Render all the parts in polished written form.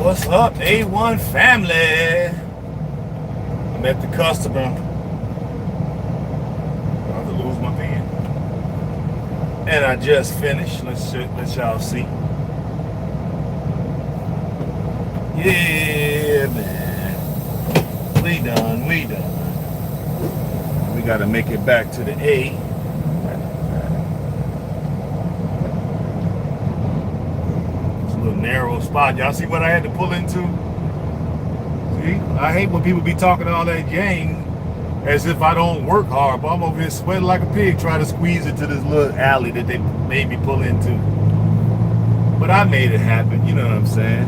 What's up, A1 family? I'm at the customer. I'm about to lose my pen. And I just finished. Let's let y'all see. Yeah, man. We done. We gotta make it back to the A. It's a little narrow spot. Y'all see what I had to pull into? See? I hate when people be talking all that game as if I don't work hard, but I'm over here sweating like a pig trying to squeeze it to this little alley that they made me pull into. But I made it happen, you know what I'm saying?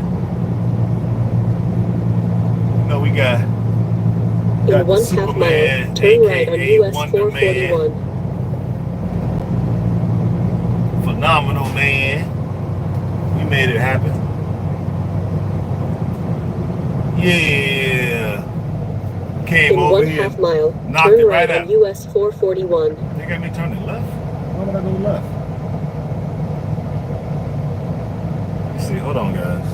You know, we got in the 1/2 Superman, mile, turn right on aka US Wonder 441. Man, phenomenal man. We made it happen. Yeah. Came In over here, 1/2 mile, knocked turn it right right on out. US 441. They got me turning left? Why would I go left? Let's see, hold on, guys.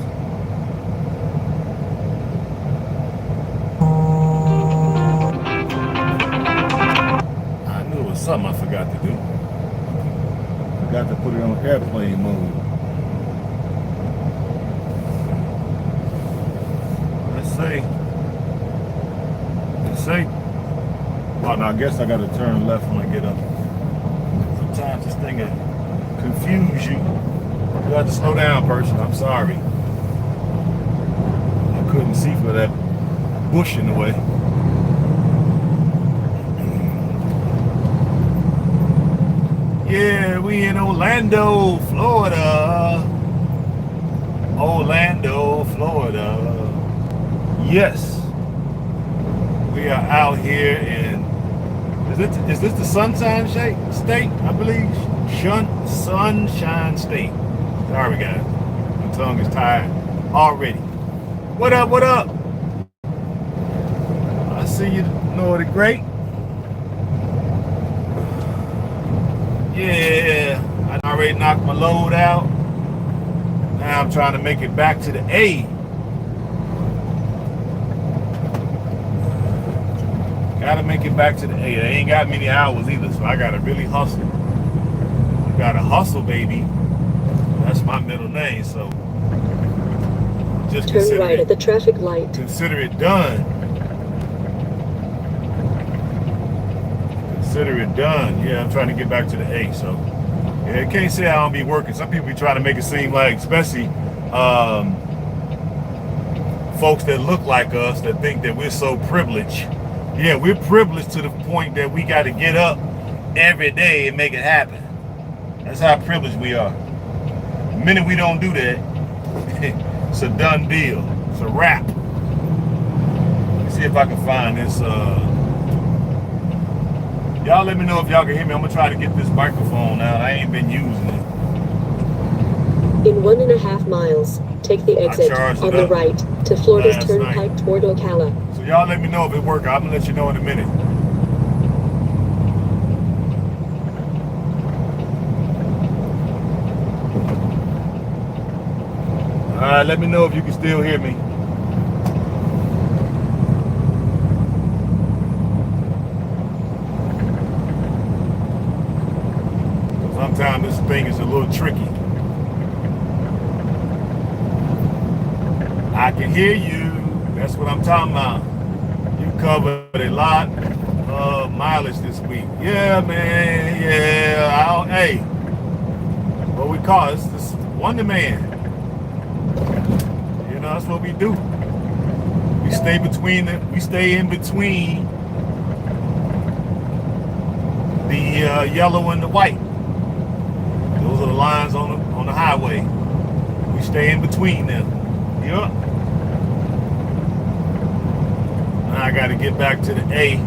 I knew it was something I forgot to do. Forgot to put it on airplane mode. Let's see. Oh, no, I guess I got to turn left when I get up. Sometimes this thing will confuse you. You have to slow down, person. I'm sorry. I couldn't see for that bush in the way. Yeah, we in Orlando, Florida. Orlando, Florida. Yes. We are out here in, is this the Sunshine State? I believe. Sunshine State. Sorry, guys. My tongue is tired already. What up, what up? I see you know it great. Yeah, I already knocked my load out. Now I'm trying to make it back to the A. Gotta make it back to the A. They ain't got many hours either, so I gotta really hustle. You gotta hustle, baby. That's my middle name, so just turn right at the traffic light. Consider it done. Consider it done. Yeah, I'm trying to get back to the A, so yeah, I can't say I don't be working. Some people be trying to make it seem like, especially folks that look like us that think that we're so privileged. Yeah, we're privileged to the point that we got to get up every day and make it happen. That's how privileged we are. The minute we don't do that, it's a done deal. It's a wrap. Let me see if I can find this. Y'all let me know if y'all can hear me. I'm going to try to get this microphone out. I ain't been using it. In 1.5 miles, take the exit on the right to Florida's Turnpike toward Ocala. So y'all let me know if it works. I'm going to let you know in a minute. Alright, let me know if you can still hear me. Sometimes this thing is a little tricky. I can hear you. That's what I'm talking about. You covered a lot of mileage this week. Yeah, man. Yeah. Hey, what we call it? This Wonder Man. You know, that's what we do. We stay in between the yellow and the white. Those are the lines on the highway. We stay in between them. Yup. Now I got to get back to the A.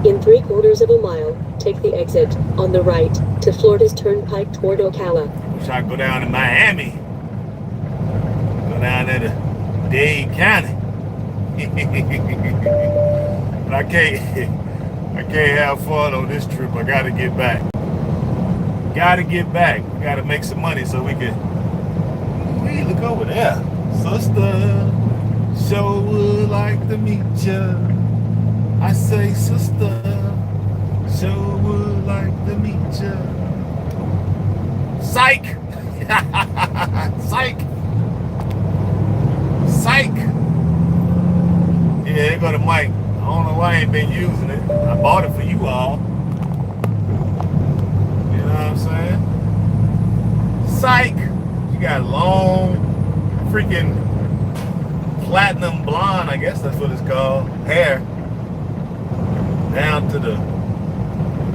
In 3/4 mile, take the exit on the right to Florida's Turnpike toward Ocala. Wish I could go down to Miami. Go down there to Dade County. But I can't have fun on this trip. I got to get back. We got to make some money so we can. Look over there. Sister, sure would like to meet ya. I say, sister, sure would like to meet ya. Psych! Psych! Psych! Yeah, there go the mic. I don't know why I ain't been using it. I bought it for you all. You know what I'm saying? Psych! You got long, freaking platinum blonde, I guess that's what it's called, hair. Down to the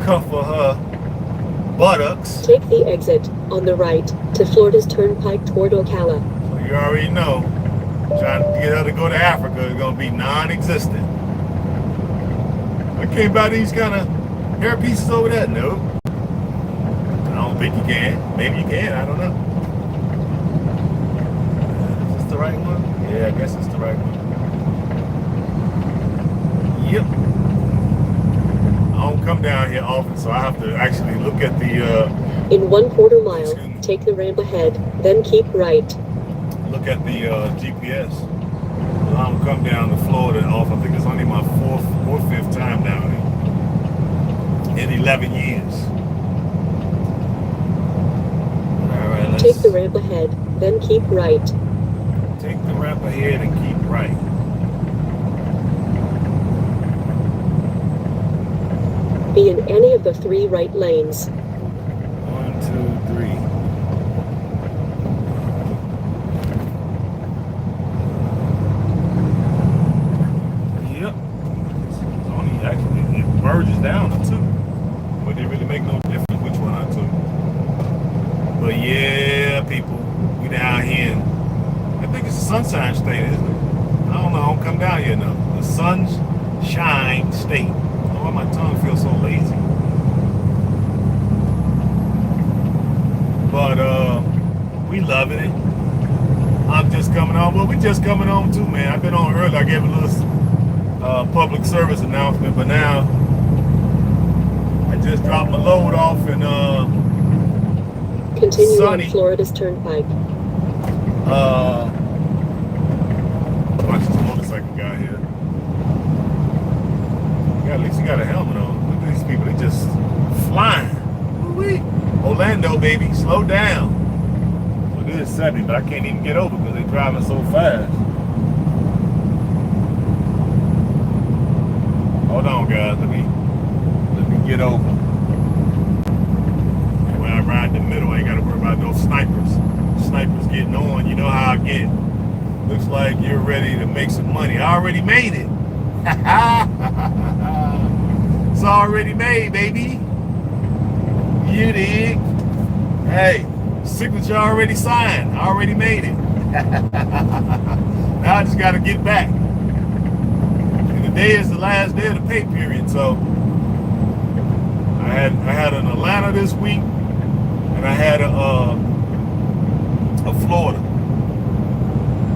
cuff of her buttocks. Take the exit on the right to Florida's Turnpike toward Ocala. So you already know, trying to get her to go to Africa is going to be non-existent. I can't buy these kind of hair pieces over there. No. I don't think you can. Maybe you can. I don't know. Is this the right one? Yeah, I guess it's the right one. Yep. I don't come down here often, so I have to actually look at the... In 1/4 mile, take the ramp ahead, then keep right. Look at the GPS. I don't come down to Florida often. I think it's only my fourth or fifth time down here in 11 years. All right, let's... Take the ramp ahead, then keep right. Take the ramp ahead and keep right. Be in any of the 3 right lanes. 1, 2, 3. Yep. It's only actually, it merges down to 2. But it really make no difference which one I took. But yeah, people, we down here in, I think it's the Sunshine State, isn't it? I don't know, I don't come down here enough. The Sunshine State. Why my tongue feels so lazy. But we loving it. I'm just coming on. Well, we just coming on too, man. I've been on early. I gave a little public service announcement, but now I just dropped my load off in Continue sunny on Florida's Turnpike. Watch this motorcycle guy here. At least he got a helmet on. Look at these people, they just flying. Woo-wee. Orlando, baby, slow down. Well, it is 70, but I can't even get over because they're driving so fast. Hold on, guys. Let me get over. When I ride the middle, I ain't got to worry about those snipers. Snipers getting on. You know how I get. Looks like you're ready to make some money. I already made it. It's already made, baby. You dig? Hey, signature already signed. I already made it. Now I just got to get back. And today is the last day of the pay period, so I had an Atlanta this week, and I had a Florida,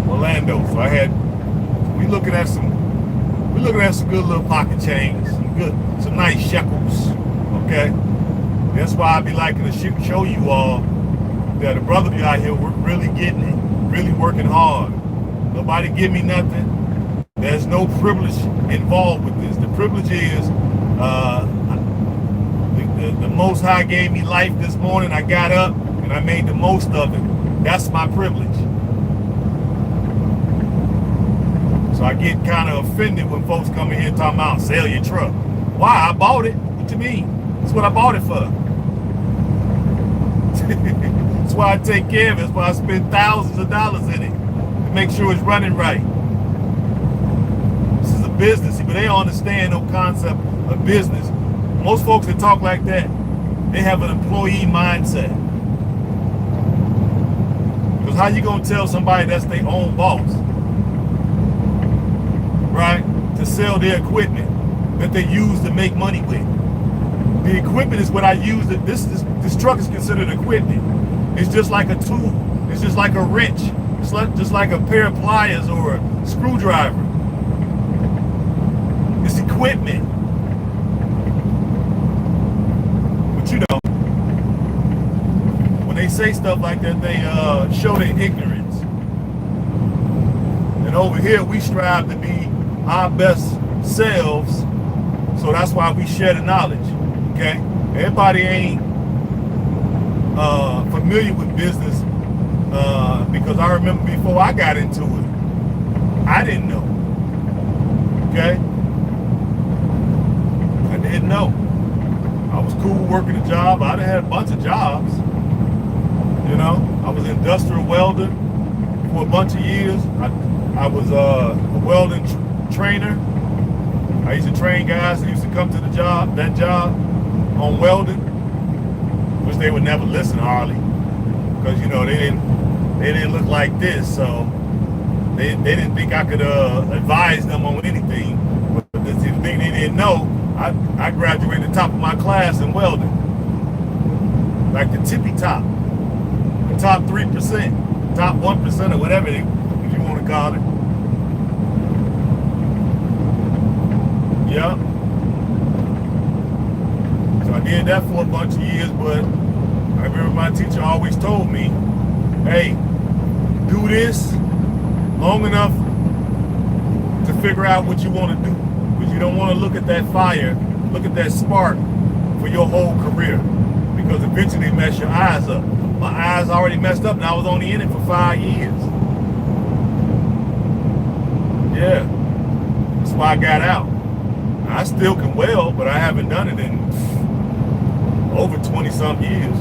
Orlando. So we looking at some good little pocket change, some nice shekels, okay? That's why I be liking to show you all that a brother be out here really getting it, really working hard. Nobody give me nothing. There's no privilege involved with this. The privilege is the Most High gave me life this morning. I got up and I made the most of it. That's my privilege. So I get kind of offended when folks come in here talking about sell your truck. Why? I bought it. What you mean? That's what I bought it for. That's why I take care of it. That's why I spend thousands of dollars in it to make sure it's running right. This is a business, but they don't understand no concept of business. Most folks that talk like that, they have an employee mindset. Because how you gonna tell somebody that's their own boss, right, to sell their equipment that they use to make money with? The equipment is what I use. This truck is considered equipment. It's just like a tool. It's just like a wrench. It's just like a pair of pliers or a screwdriver. It's equipment. But you know, when they say stuff like that, they show their ignorance. And over here, we strive to be our best selves. So that's why we share the knowledge. Okay? Everybody ain't familiar with business because I remember before I got into it, I didn't know. Okay? I didn't know. I was cool working a job. I done had a bunch of jobs. You know, I was an industrial welder for a bunch of years. I was a welding trainer. I used to train guys that used to come to that job on welding, which they would never listen hardly, because you know they didn't look like this, so they didn't think I could advise them on anything. But the thing they didn't know, I graduated the top of my class in welding, like the tippy top, the top 3%, top 1% or whatever if you want to call it. Yeah. So I did that for a bunch of years, but I remember my teacher always told me, hey, do this long enough to figure out what you want to do. Because you don't want to look at that fire, look at that spark for your whole career. Because eventually it mess your eyes up. My eyes already messed up and I was only in it for 5 years. Yeah. That's why I got out. I still can weld, but I haven't done it in over 20-some years.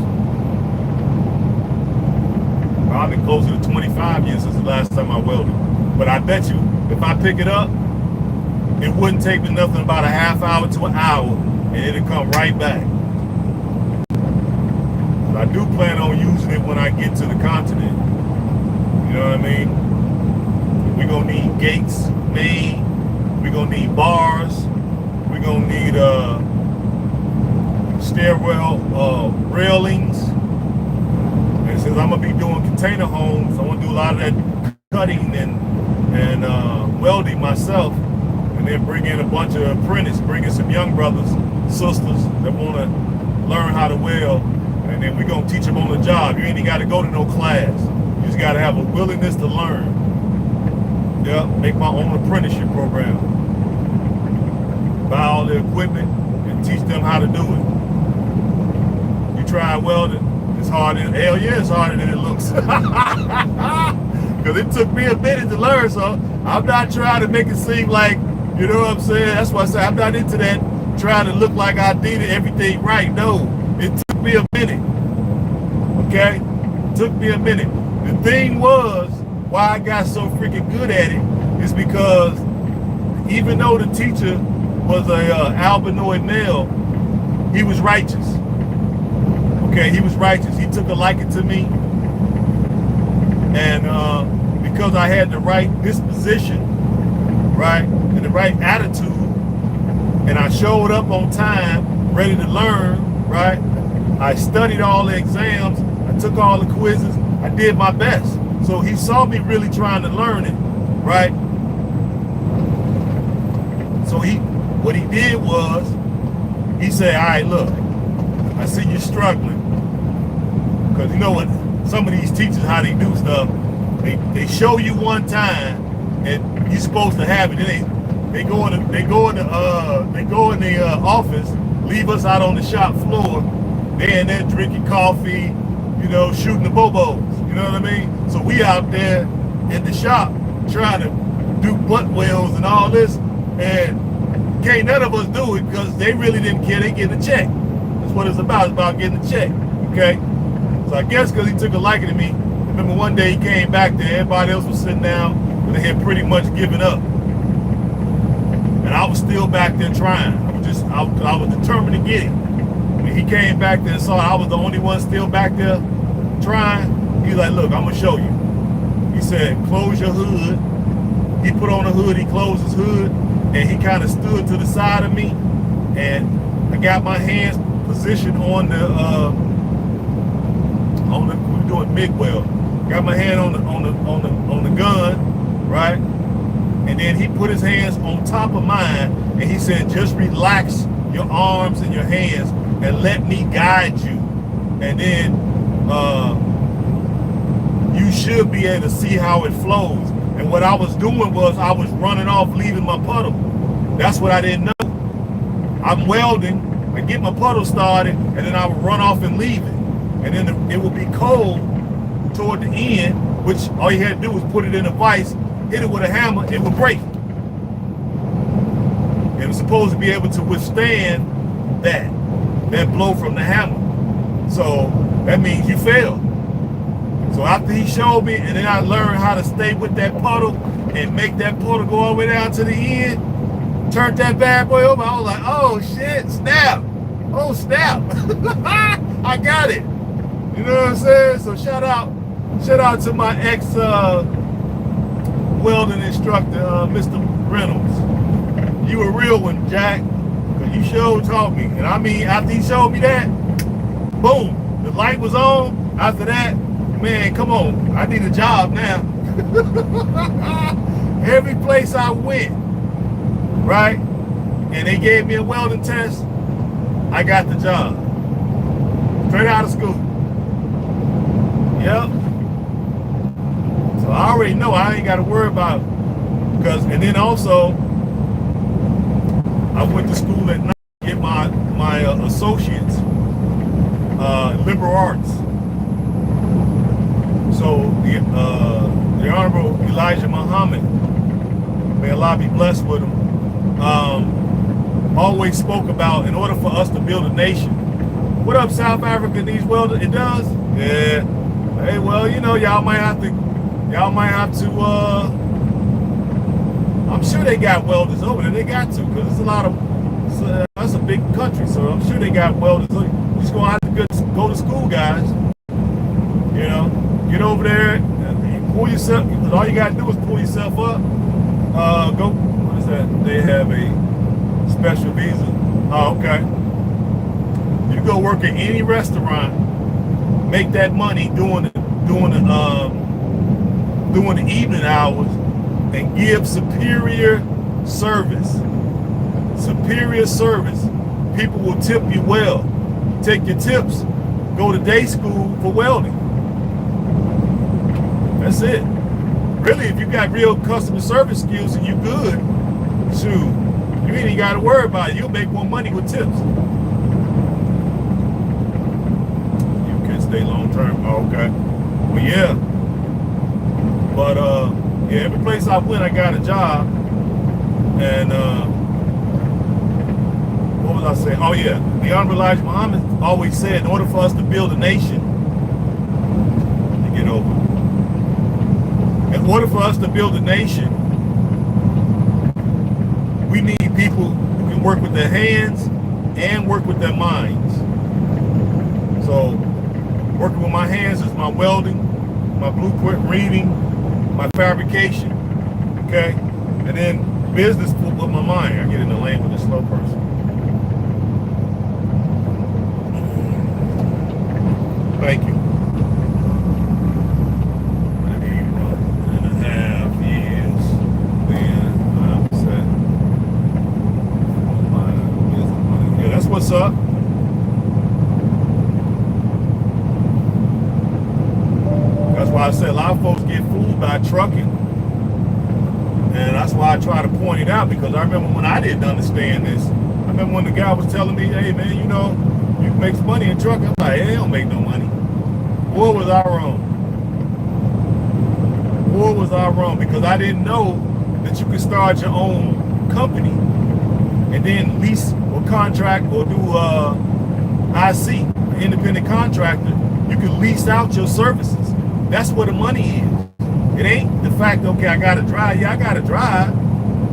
Probably closer to 25 years since the last time I welded. But I bet you, if I pick it up, it wouldn't take me nothing about a half hour to an hour, and it'll come right back. So I do plan on using it when I get to the continent. You know what I mean? We're gonna need gates made. We're gonna need bars. We're gonna need stairwell railings. And since I'm gonna be doing container homes, I want to do a lot of that cutting and welding myself, and then bring in a bunch of apprentices, bring in some young brothers, sisters that want to learn how to weld, and then we're gonna teach them on the job. You ain't even got to go to no class. You just got to have a willingness to learn. Yeah, make my own apprenticeship program. Buy all the equipment and teach them how to do it. You try welding, it's hard. Hell yeah, it's harder than it looks. Because it took me a minute to learn, so I'm not trying to make it seem like, you know what I'm saying? That's why I say I'm not into that, trying to look like I did everything right. No, it took me a minute. Okay? It took me a minute. The thing was, why I got so freaking good at it is because even though the teacher was a albinoid male, he was righteous. Okay, he was righteous. He took a liking to me, and because I had the right disposition, right, and the right attitude, and I showed up on time, ready to learn, right. I studied all the exams. I took all the quizzes. I did my best. So he saw me really trying to learn it, right? So what he did was, he said, all right, look, I see you struggling. Because you know what, some of these teachers, how they do stuff, they show you one time, and you're supposed to have it. They go in the office, leave us out on the shop floor. They in there drinking coffee, you know, shooting the bobos. You know what I mean? So we out there in the shop trying to do butt welds and all this, and can't none of us do it because they really didn't care. They getting a check. That's what it's about. It's about getting a check. Okay? So I guess because he took a liking to me, I remember one day he came back there, everybody else was sitting down, and they had pretty much given up. And I was still back there trying. I was determined to get it. When he came back there and saw I was the only one still back there trying, he's like, look, I'm gonna show you. He said, close your hood. He put on the hood, he closed his hood, and he kind of stood to the side of me, and I got my hands positioned on the we're doing MIG weld. Got my hand on the gun, right? And then he put his hands on top of mine, and he said, just relax your arms and your hands and let me guide you. And then you should be able to see how it flows. And what I was doing was I was running off, leaving my puddle. That's what I didn't know. I'm welding, I get my puddle started, and then I would run off and leave it. And then it would be cold toward the end, which all you had to do was put it in a vise, hit it with a hammer, it would break. It was supposed to be able to withstand that blow from the hammer. So that means you failed. So after he showed me, and then I learned how to stay with that puddle and make that puddle go all the way down to the end, turned that bad boy over, I was like, oh shit, snap. Oh snap. I got it. You know what I'm saying? So shout out to my ex welding instructor, Mr. Reynolds. You a real one, Jack. Cause you sure taught me. And I mean, after he showed me that, boom, the light was on. After that, man, come on, I need a job now. Every place I went, right, and they gave me a welding test, I got the job. Straight out of school. Yep. So I already know I ain't got to worry about it. Because, and then also, I went to school at night to get my associates, liberal arts. So the Honorable Elijah Muhammad, may Allah be blessed with him, always spoke about, in order for us to build a nation. What up, South Africa? These welders, it does? Yeah. Hey, well, you know, y'all might have to. I'm sure they got welders over there. They got to, because it's a lot of. That's a big country, so I'm sure they got welders. You just gonna have to go to school, guys. You know, get over there, and pull yourself. All you gotta do is pull yourself up. Go. What is that? They have a special visa. Oh, okay. You go work at any restaurant, make that money doing the evening hours, and give superior service. Superior service. People will tip you well. Take your tips. Go to day school for welding. That's it. Really, if you got real customer service skills and you good, shoot, you ain't even got to worry about it. You'll make more money with tips. You can stay long term. Oh, okay. Well, yeah. But yeah, every place I went, I got a job. And what was I saying? Oh yeah, the Honorable Elijah Muhammad always said, in order for us to build a nation, to get over. In order for us to build a nation, we need people who can work with their hands and work with their minds. So, working with my hands is my welding, my blueprint reading, my fabrication, okay? And then business with my mind. I get in the lane with a slow person. Thank you. 1.5 years. Then I said, yeah, that's what's up. That's why I said a lot of folks get fooled by trucking. And that's why I try to point it out, because I remember when I didn't understand this. I remember when the guy was telling me, hey man, you know, you can make some money in trucking. I'm like, hey, they don't make no money. Boy, was I wrong. Boy, was I wrong, because I didn't know that you could start your own company and then lease or contract or do IC, independent contractor. You can lease out your services. That's where the money is. It ain't the fact, okay, I gotta drive. Yeah, I gotta drive,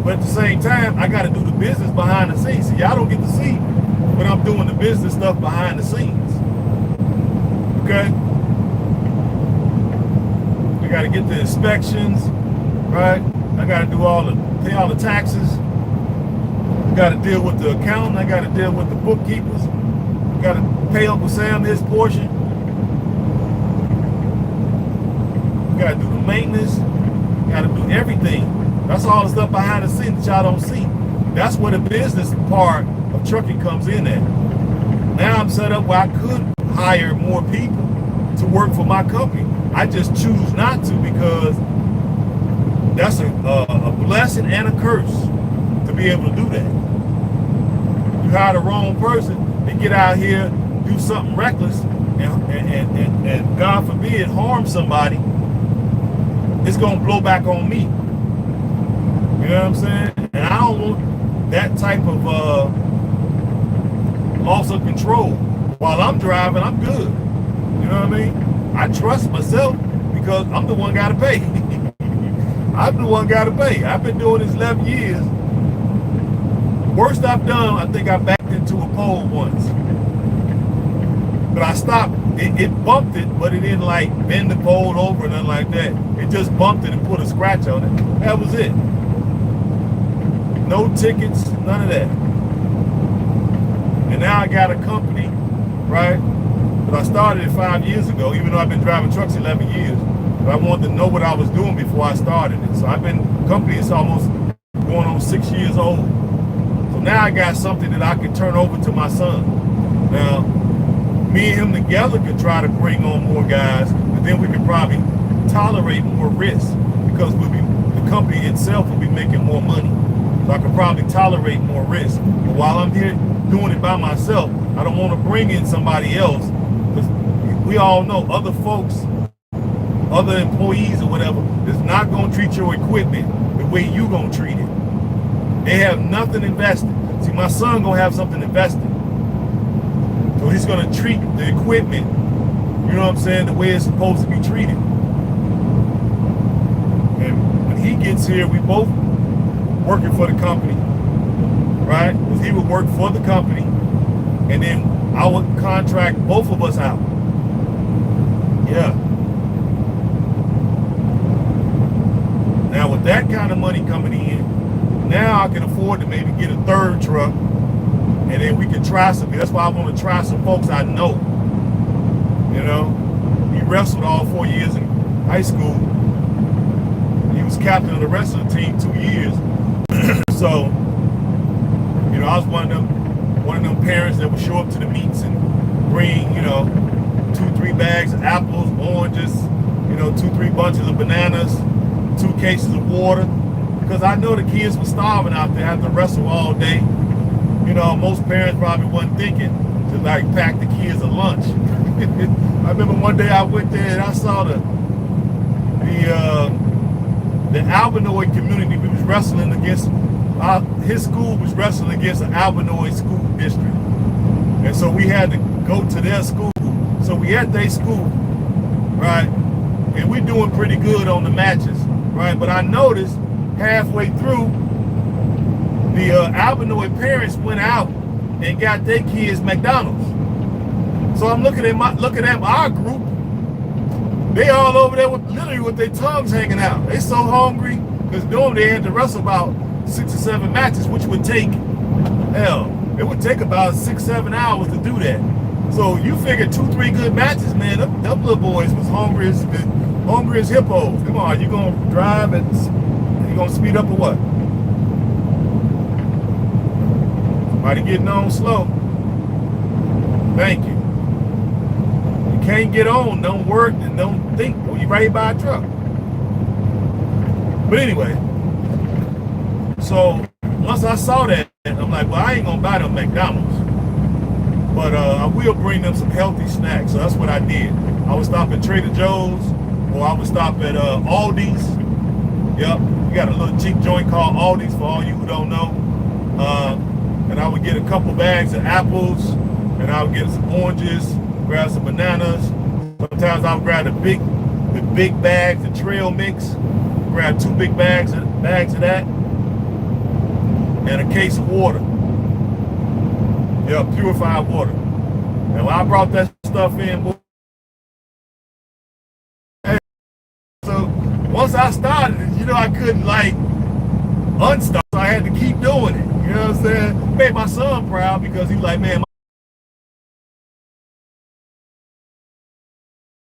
but at the same time, I gotta do the business behind the scenes. So y'all don't get to see when I'm doing the business stuff behind the scenes. Okay? I gotta get the inspections, right? I gotta do pay all the taxes. I gotta deal with the accountant. I gotta deal with the bookkeepers. I gotta pay Uncle Sam his portion. Gotta do the maintenance, gotta do everything. That's all the stuff behind the scenes that y'all don't see. That's where the business part of trucking comes in at. Now I'm set up where I could hire more people to work for my company. I just choose not to, because that's a blessing and a curse to be able to do that. You hire the wrong person, they get out here, do something reckless, and God forbid harm somebody. It's gonna blow back on me. You know what I'm saying? And I don't want that type of loss of control. While I'm driving, I'm good. You know what I mean? I trust myself because I'm the one got to pay. I'm the one got to pay. I've been doing this 11 years. Worst I've done, I think I backed into a pole once. But I stopped. It bumped it, but it didn't like bend the pole over or nothing like that. It just bumped it and put a scratch on it. That was it. No tickets, none of that. And now I got a company, right? But I started it 5 years ago, even though I've been driving trucks 11 years. But I wanted to know what I was doing before I started it. So I've been, company is almost going on 6 years old. So now I got something that I can turn over to my son. Now, me and him together could try to bring on more guys, but then we could probably tolerate more risk because the company itself will be making more money. So I could probably tolerate more risk. But while I'm here doing it by myself, I don't want to bring in somebody else because we all know other folks, other employees or whatever, is not going to treat your equipment the way you going to treat it. They have nothing invested. See, my son going to have something invested. So he's going to treat the equipment, you know what I'm saying, the way it's supposed to be treated. And when he gets here, we both working for the company, right? Because he would work for the company, and then I would contract both of us out. Yeah. Now with that kind of money coming in, now I can afford to maybe get a third truck. And then we can try some. That's why I want to try some folks I know. You know, he wrestled all 4 years in high school. He was captain of the wrestling team 2 years. So, you know, I was one of them parents that would show up to the meets and bring, you know, 2-3 bags of apples, oranges, you know, 2-3 bunches of bananas, 2 cases of water, because I know the kids were starving out there, had to wrestle all day. You know, most parents probably wasn't thinking to like pack the kids a lunch. I remember one day I went there and I saw the Albanoid community. We was wrestling against, his school was wrestling against an Albanoid school district. And so we had to go to their school. So we at their school, right? And we're doing pretty good on the matches, right? But I noticed halfway through, the Albanoid parents went out and got their kids McDonald's. So I'm looking at our group. They all over there literally with their tongues hanging out. They so hungry because normally they had to wrestle about 6 or 7 matches, which would take, hell, it would take about 6-7 hours to do that. So you figure 2-3 good matches, man. Them little boys was hungry as hippos. Come on, you gonna drive and you gonna speed up or what? Somebody getting on slow. Thank you. You can't get on, don't work, and don't think. Well, you right by a truck. But anyway, so once I saw that, I'm like, well, I ain't gonna buy them McDonald's, but I will bring them some healthy snacks. So that's what I did. I would stop at Trader Joe's, or I would stop at Aldi's. Yep, we got a little cheap joint called Aldi's for all you who don't know. And I would get a couple bags of apples, and I would get some oranges, grab some bananas. Sometimes I would grab the big bags, the trail mix, grab 2 big bags of that, and a case of water. Yeah, purified water. And when I brought that stuff in, so once I started it, you know, I couldn't like unstop. So I had to keep doing it. You know what I'm saying? Made my son proud because he was like, man,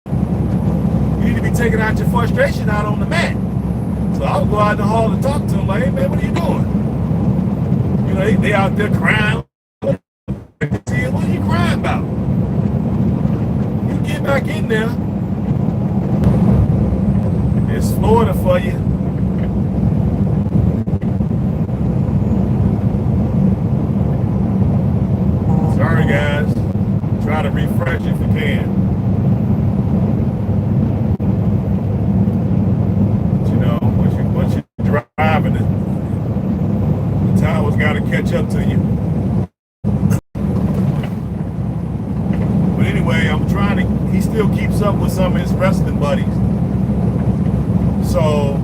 you need to be taking out your frustration out on the mat. So I would go out in the hall and talk to him like, hey man, what are you doing? You know, they out there crying. What are you crying about? You get back in there. It's Florida for you. wrestling buddies. So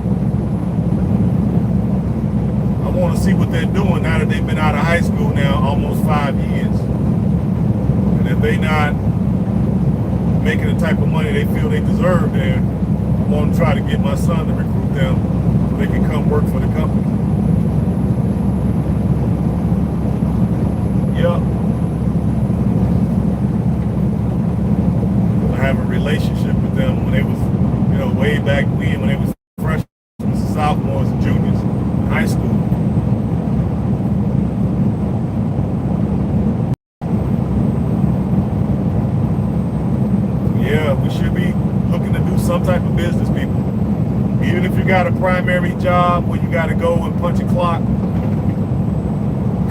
I want to see what they're doing now that they've been out of high school now almost 5 years. And if they not making the type of money they feel they deserve, then I want to try to get my son to recruit them so they can come work for the company. Yep. I have a relationship with them when they was, way back when they was freshmen, sophomores, and juniors in high school. Yeah, we should be looking to do some type of business, people. Even if you got a primary job where you got to go and punch a clock,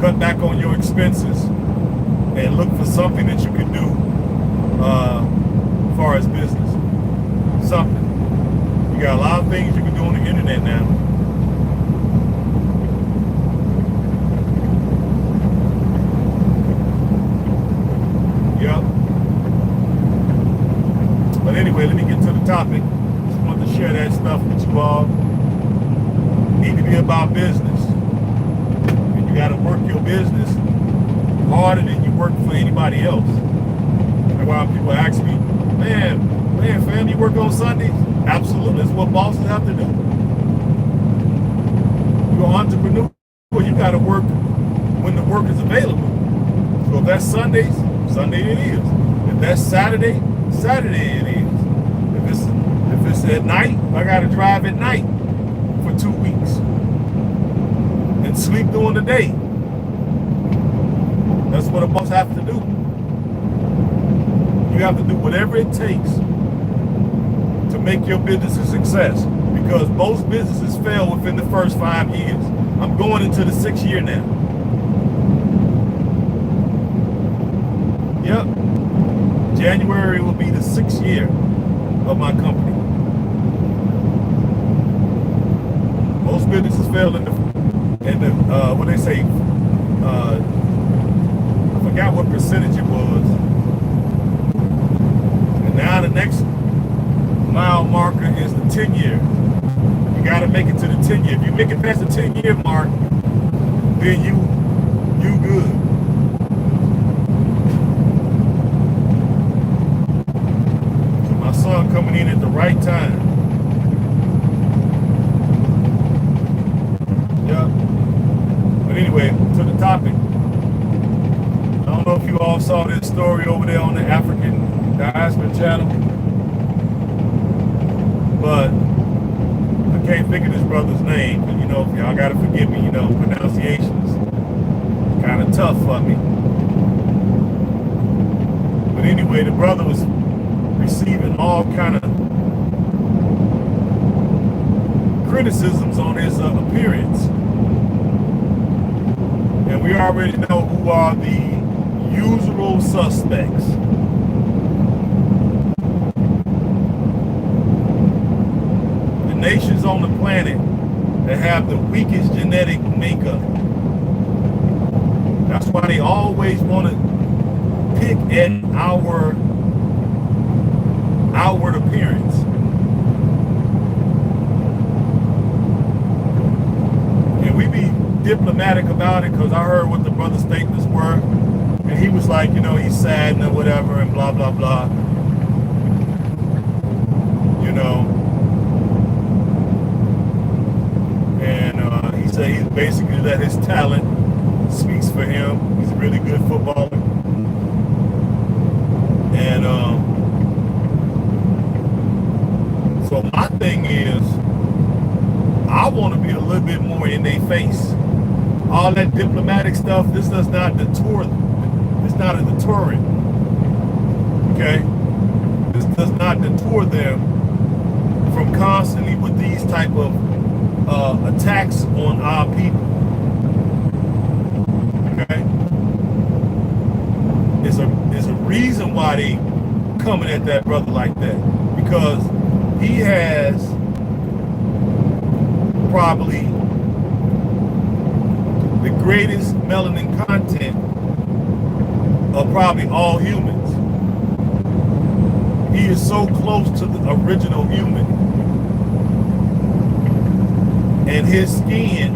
cut back on your expenses, and look for something that you can do as far as business. Something. You got a lot of things you can do on the internet now. Yep. But anyway, let me get to the topic. Just wanted to share that stuff with you all. Need to be about business. And you got to work your business harder than you work for anybody else. That's why people ask me, man, fam, you work on Sundays? Absolutely. That's what bosses have to do. You're an entrepreneur. You got to work when the work is available. So if that's Sundays, Sunday it is. If that's Saturday, Saturday it is. If it's at night, I got to drive at night for 2 weeks and sleep during the day. That's what a boss has to do. You have to do whatever it takes to make your business a success, because most businesses fail within the first 5 years. I'm going into the 6th year now. Yep. January will be the 6th year of my company. Most businesses fail in the what they say, I forgot what percentage it was. And now the next mile marker is the 10 year. You got to make it to the 10 year. If you make it past the 10 year mark, then you good. So my son coming in at the right time. Yeah. But anyway, to the topic. I don't know if you all saw this story over there on the African Diaspora channel, but I can't think of this brother's name. But y'all gotta forgive me. Pronunciations kind of tough for me. But anyway, the brother was receiving all kind of criticisms on his appearance, and we already know who are the usual suspects. The nations on the planet that have the weakest genetic makeup. That's why they always want to pick at our outward appearance. And we be diplomatic about it, because I heard what the brother's statements were. And he was like, he's sad and whatever and blah, blah, blah. And he said he basically let his talent speaks for him. He's a really good footballer. And so my thing is, I want to be a little bit more in their face. All that diplomatic stuff, this does not deter them. It's not a deterrent, okay? This does not deter them from constantly with these type of attacks on our people, okay? There's a reason why they coming at that brother like that, because he has probably the greatest melanin content of probably all humans. He is so close to the original human. And his skin,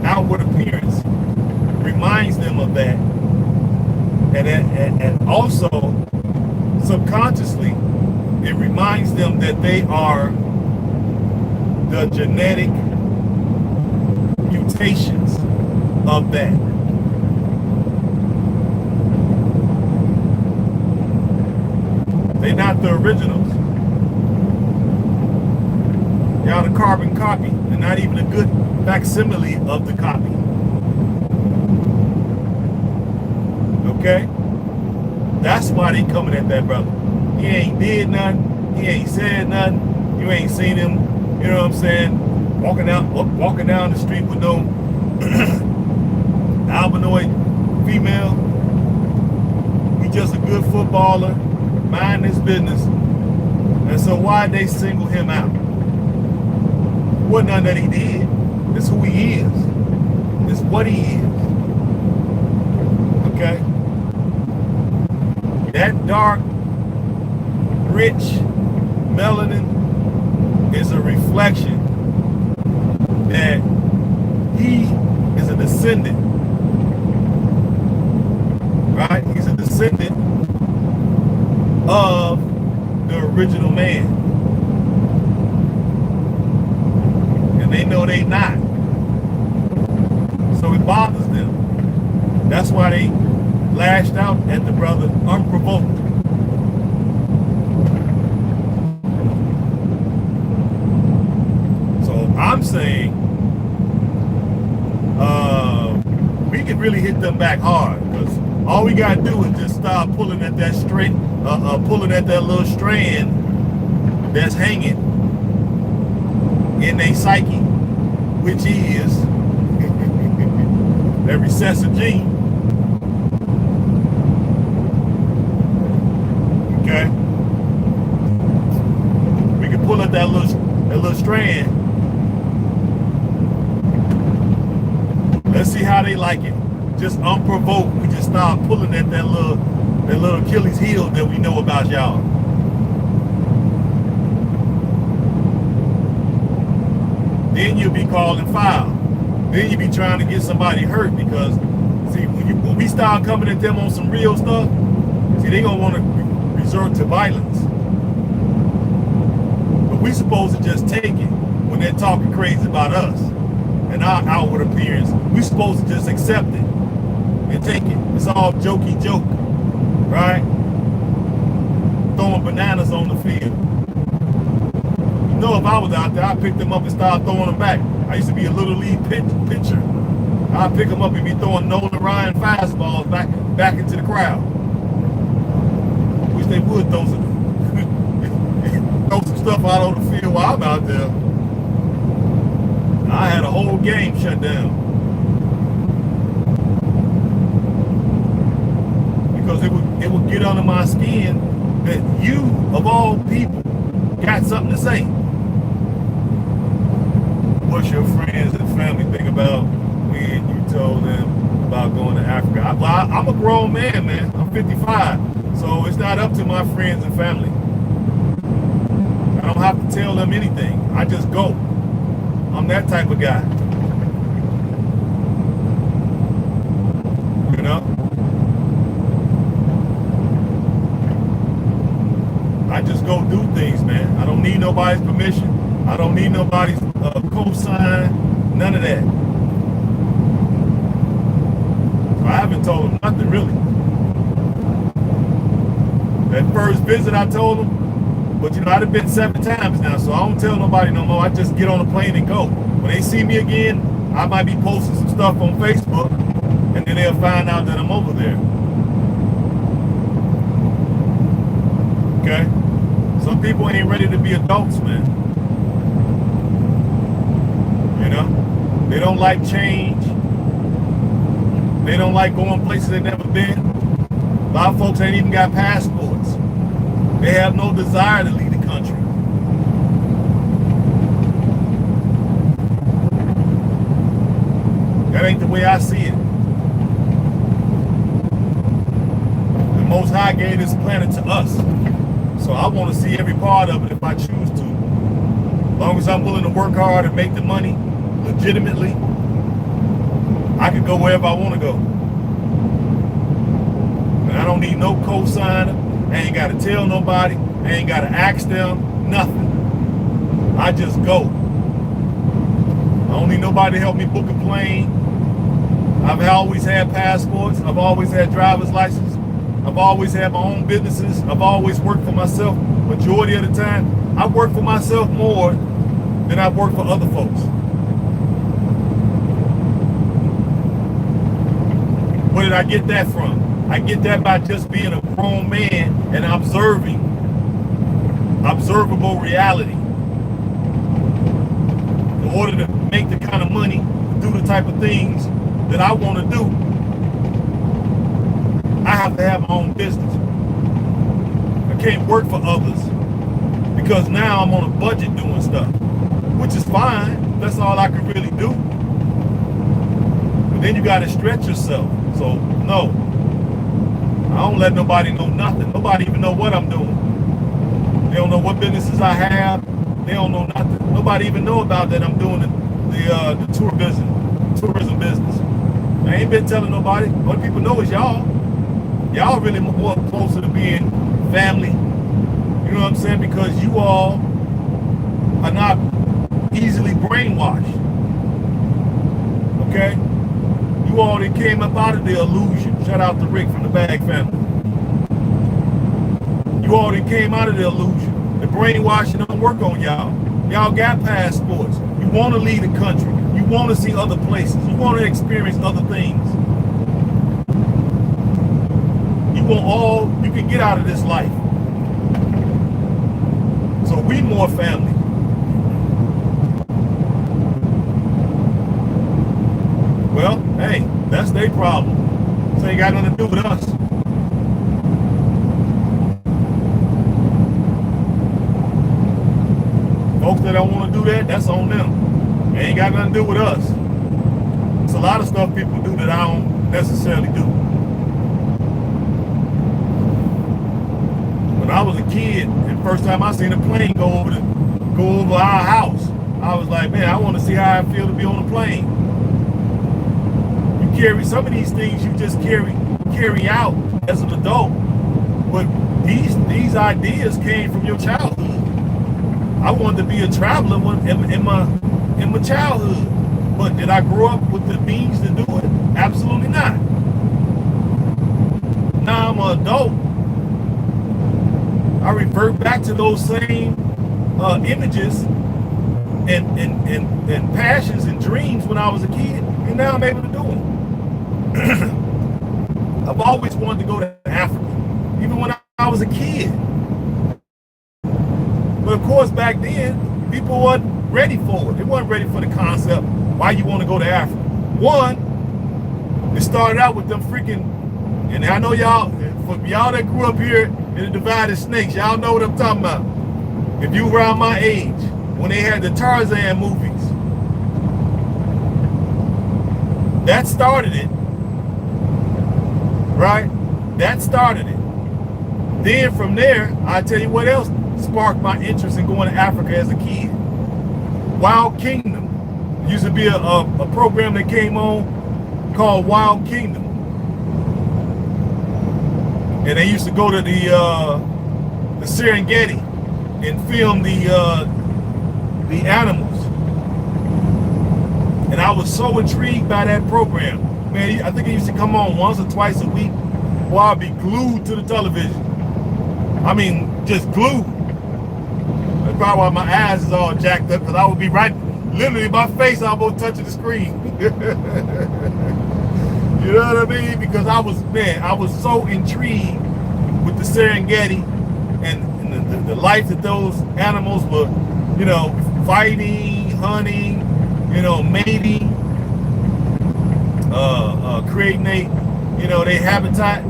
outward appearance, reminds them of that. And also, subconsciously, it reminds them that they are the genetic mutations of that. They're not the originals. They are the carbon copy. They're not even a good facsimile of the copy. Okay? That's why they coming at that brother. He ain't did nothing. He ain't said nothing. You ain't seen him, you know what I'm saying, walking down the street with no albinoid female. He just a good footballer, mind his business. And so why they single him out? It wasn't nothing that he did. It's who he is. It's what he is. Okay? That dark, rich melanin is a reflection that he is a descendant, right? He's a descendant of the original man. And they know they not. So it bothers them. That's why they lashed out at the brother unprovoked. So I'm saying we can really hit them back hard, because all we gotta do is just start pulling at that pulling at that little strand that's hanging in their psyche, which is that recessive gene. Okay, we can pull at that little strand. Let's see how they like it. Just unprovoked, we just start pulling at that little Achilles heel that we know about y'all. Then you'll be calling foul. Then you'll be trying to get somebody hurt, because see, when we start coming at them on some real stuff, see, they gonna want to resort to violence. But we supposed to just take it when they're talking crazy about us and our outward appearance. We supposed to just accept it and take it. It's all jokey joke, right? Throwing bananas on the field. You know, if I was out there, I'd pick them up and start throwing them back. I used to be a little league pitcher. I'd pick them up and be throwing Nolan Ryan fastballs back into the crowd. Wish they would throw some stuff out on the field while I'm out there. I had a whole game shut down. Because it would get under my skin that you, of all people, got something to say. What's your friends and family think about when you told them about going to Africa? I'm a grown man, man. I'm 55. So it's not up to my friends and family. I don't have to tell them anything. I just go. I'm that type of guy. You know? I just go do things, man. I don't need nobody's permission. I don't need nobody's cosign. None of that. So I haven't told them nothing, really. That first visit I told them, but you know, I'd have been 7 times now, so I don't tell nobody no more. I just get on the plane and go. When they see me again, I might be posting some stuff on Facebook, and then they'll find out that I'm over there. Okay? Some people ain't ready to be adults, man. You know? They don't like change. They don't like going places they've never been. A lot of folks ain't even got passports. They have no desire to leave the country. That ain't the way I see it. The Most High gave this planet to us. So I want to see every part of it if I choose to. As long as I'm willing to work hard and make the money legitimately, I can go wherever I want to go. And I don't need no cosigner. I ain't got to tell nobody. I ain't got to ask them. Nothing. I just go. I don't need nobody to help me book a plane. I've always had passports. I've always had driver's license. I've always had my own businesses. I've always worked for myself. Majority of the time, I work for myself more than I've worked for other folks. Where did I get that from? I get that by just being a grown man and observable reality. In order to make the kind of money, do the type of things that I want to do, I have to have my own business. I can't work for others because now I'm on a budget doing stuff, which is fine. That's all I can really do. But then you got to stretch yourself. So no, I don't let nobody know nothing. Nobody even know what I'm doing. They don't know what businesses I have. They don't know nothing. Nobody even know about that I'm doing the tourism business. I ain't been telling nobody. What people know is y'all. Y'all really more closer to being family. You know what I'm saying? Because you all are not easily brainwashed. Okay? You all that came up out of the illusion. Shout out to Rick from the Bag family. You all that came out of the illusion. The brainwashing don't work on y'all. Y'all got passports. You want to leave the country. You want to see other places. You want to experience other things. You want all you can get out of this life. So we more family. Well, hey, that's their problem. So ain't got nothing to do with us. Folks that don't want to do that, that's on them. It ain't got nothing to do with us. It's a lot of stuff people do that I don't necessarily do. When I was a kid, and first time I seen a plane go over our house, I was like, man, I want to see how I feel to be on a plane. You carry some of these things, you just carry out as an adult. But these ideas came from your childhood. I wanted to be a traveler in my childhood, but did I grow up with the means to do it? Absolutely not. Now I'm an adult. I revert back to those same images and passions and dreams when I was a kid, and now I'm able to do them. I've always wanted to go to Africa, even when I was a kid. But of course, back then, people weren't ready for it. They weren't ready for the concept, why you want to go to Africa. One, it started out with them freaking, and I know y'all, for y'all that grew up here in the Divided Snakes, y'all know what I'm talking about. If you around my age, when they had the Tarzan movies, that started it. Right? That started it. Then from there, I tell you what else sparked my interest in going to Africa as a kid. Wild Kingdom. There used to be a program that came on called Wild Kingdom. And they used to go to the Serengeti and film the animals. And I was so intrigued by that program. Man, I think it used to come on once or twice a week. Well, I'd be glued to the television. I mean, just glued. That's probably why my eyes is all jacked up, because I would be literally my face almost touching the screen. You know what I mean? Because I was so intrigued with the Serengeti and the life that those animals were, fighting, hunting, mating, creating their habitat,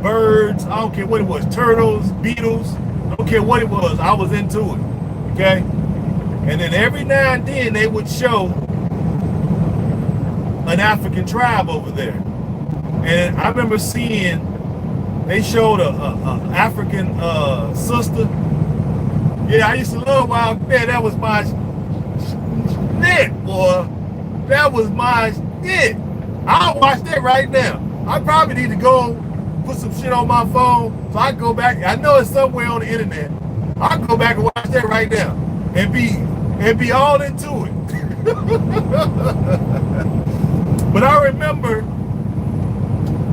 birds, I don't care what it was, turtles, beetles, I don't care what it was, I was into it, okay? And then every now and then they would show an African tribe over there. And I remember seeing they showed a African sister. Yeah, I used to love Wild. Man, that was my shit, boy. That was my shit. I'll watch that right now. I probably need to go put some shit on my phone so I can go back. I know it's somewhere on the internet. I can go back and watch that right now and be all into it. But I remember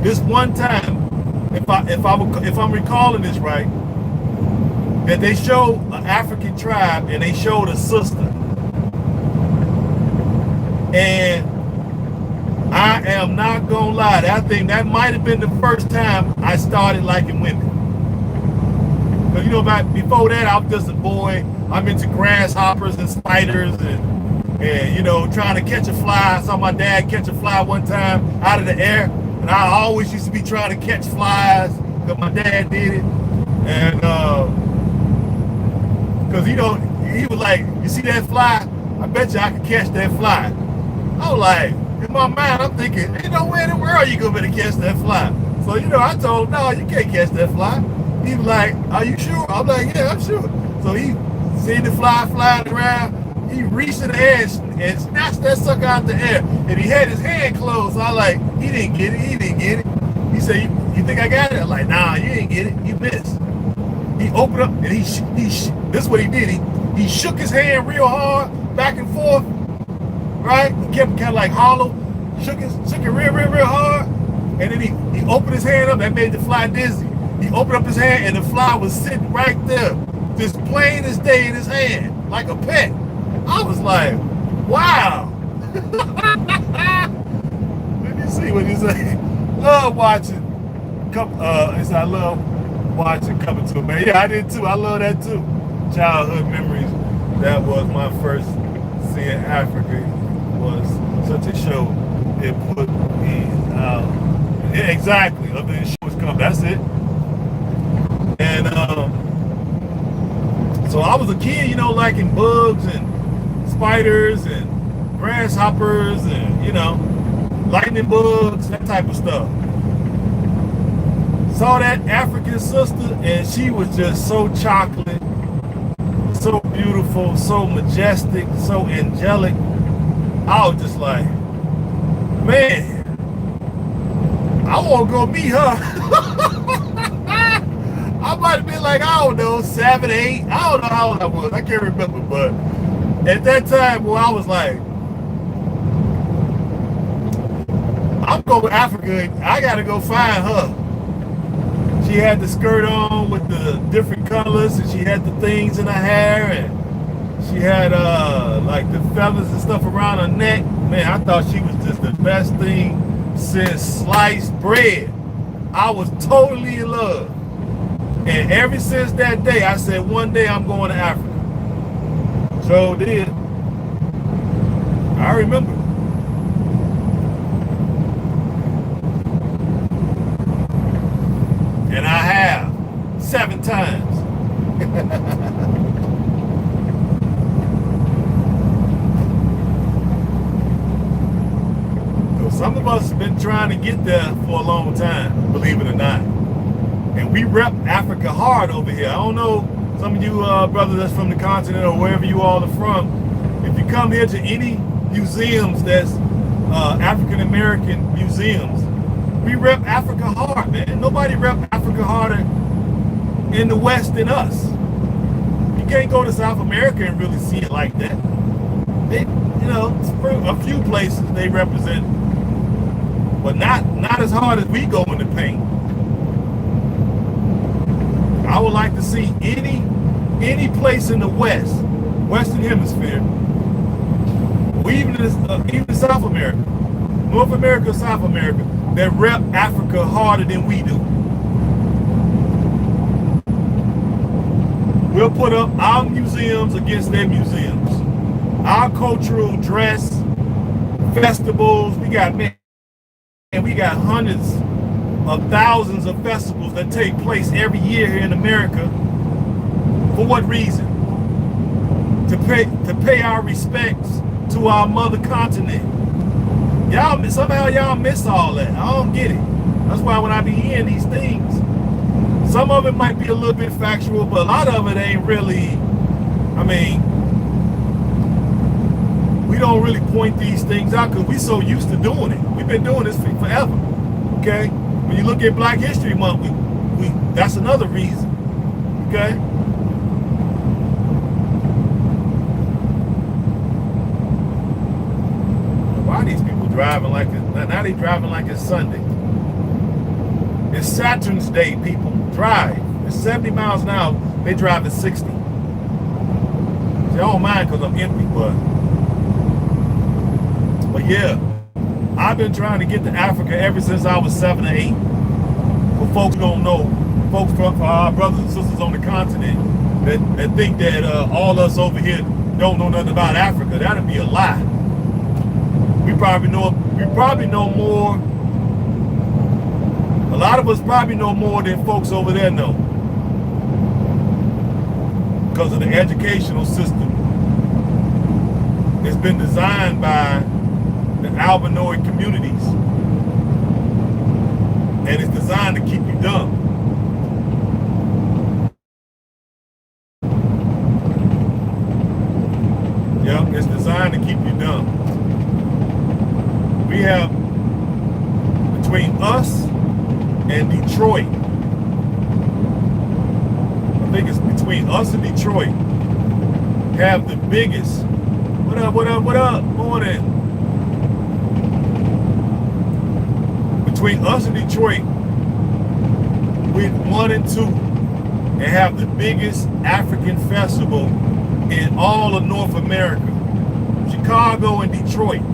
this one time, if I'm recalling this right, that they showed an African tribe and they showed a sister. And I am not gonna lie, I think that might have been the first time I started liking women. Because you know, before that I was just a boy. I'm into grasshoppers and spiders and you know, trying to catch a fly. I saw my dad catch a fly one time out of the air, and I always used to be trying to catch flies because my dad did it. And because you know, he was like, you see that fly? I bet you I could catch that fly. I was like, in my mind, I'm thinking, ain't no way in the world you gonna be able to catch that fly. So, you know, I told him, no, you can't catch that fly. He was like, are you sure? I'm like, yeah, I'm sure. So he seen the fly flying around. He reached in the air and snatched that sucker out the air. And he had his hand closed. So I like, he didn't get it. He didn't get it. He said, you think I got it? I'm like, nah, you didn't get it. You missed. He opened up and this is what he did. He shook his hand real hard, back and forth. Right? He kept kind of like hollow, shook it real hard, and then he opened his hand up. That made the fly dizzy. He opened up his hand, and the fly was sitting right there, just plain as day in his hand, like a pet. I was like, wow. Let me see what he say. Love watching. I love watching Coming to America. Yeah, I did too. I love that too. Childhood memories. That was my first seeing Africa. Was such a show. It put me yeah, exactly. Other than shows come, that's it. And so I was a kid, you know, liking bugs and spiders and grasshoppers and, you know, lightning bugs, that type of stuff. Saw that African sister and she was just so chocolate, so beautiful, so majestic, so angelic. I was just like, man, I want to go meet her. I might have been like, I don't know, 7, 8. I don't know how old I was. I can't remember. But at that time, well, I was like, I'm going to Africa. I got to go find her. She had the skirt on with the different colors, and she had the things in her hair, and she had like the feathers and stuff around her neck. Man, I thought she was just the best thing since sliced bread. I was totally in love. And ever since that day, I said, one day I'm going to Africa. So did. I remember. And I have 7 times. Some of us have been trying to get there for a long time, believe it or not. And we rep Africa hard over here. I don't know, some of you brothers that's from the continent or wherever you all are from, if you come here to any museums that's African-American museums, we rep Africa hard, man. Nobody rep Africa harder in the West than us. You can't go to South America and really see it like that. They, you know, a few places they represent, but not as hard as we go in the paint. I would like to see any place in the Western Hemisphere, or even in South America, North America, South America, that rep Africa harder than we do. We'll put up our museums against their museums. Our cultural dress, festivals, we got hundreds of thousands of festivals that take place every year here in America. For what reason? To pay our respects to our mother continent. Somehow y'all miss all that. I don't get it. That's why when I be hearing these things, Some of it might be a little bit factual, but a lot of it ain't really. I mean, we don't really point these things out because we're so used to doing it. We've been doing this for forever. Okay? When you look at Black History Month, we that's another reason. Okay? Why are these people driving like it? Now they driving like it's Sunday. It's Saturn's Day, people. Drive. It's 70 miles an hour. They drive at 60. See, I don't mind because I'm empty, but yeah, I've been trying to get to Africa ever since I was 7 or 8. For folks who don't know, folks from our brothers and sisters on the continent that think that all us over here don't know nothing about Africa, that'd be a lie. We probably know more. A lot of us probably know more than folks over there know because of the educational system. It's been designed by the albinoid communities, and it's designed to keep you dumb. Yep, it's designed to keep you dumb. We have, between us and Detroit, I think it's between us and Detroit, have the biggest. What up? Morning. Between us and Detroit, we're 1 and 2, and have the biggest African festival in all of North America. Chicago and Detroit.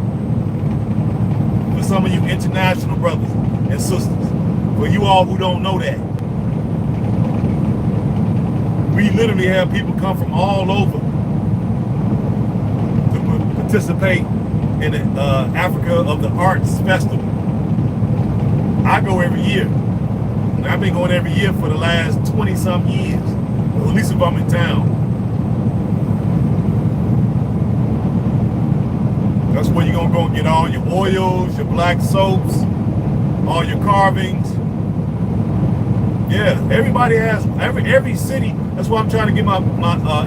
For some of you international brothers and sisters. For you all who don't know that. We literally have people come from all over to participate in the Africa of the Arts Festival. I go every year. And I've been going every year for the last 20-some years. Or at least if I'm in town. That's where you're going to go and get all your oils, your black soaps, all your carvings. Yeah, everybody has, every city. That's why I'm trying to get my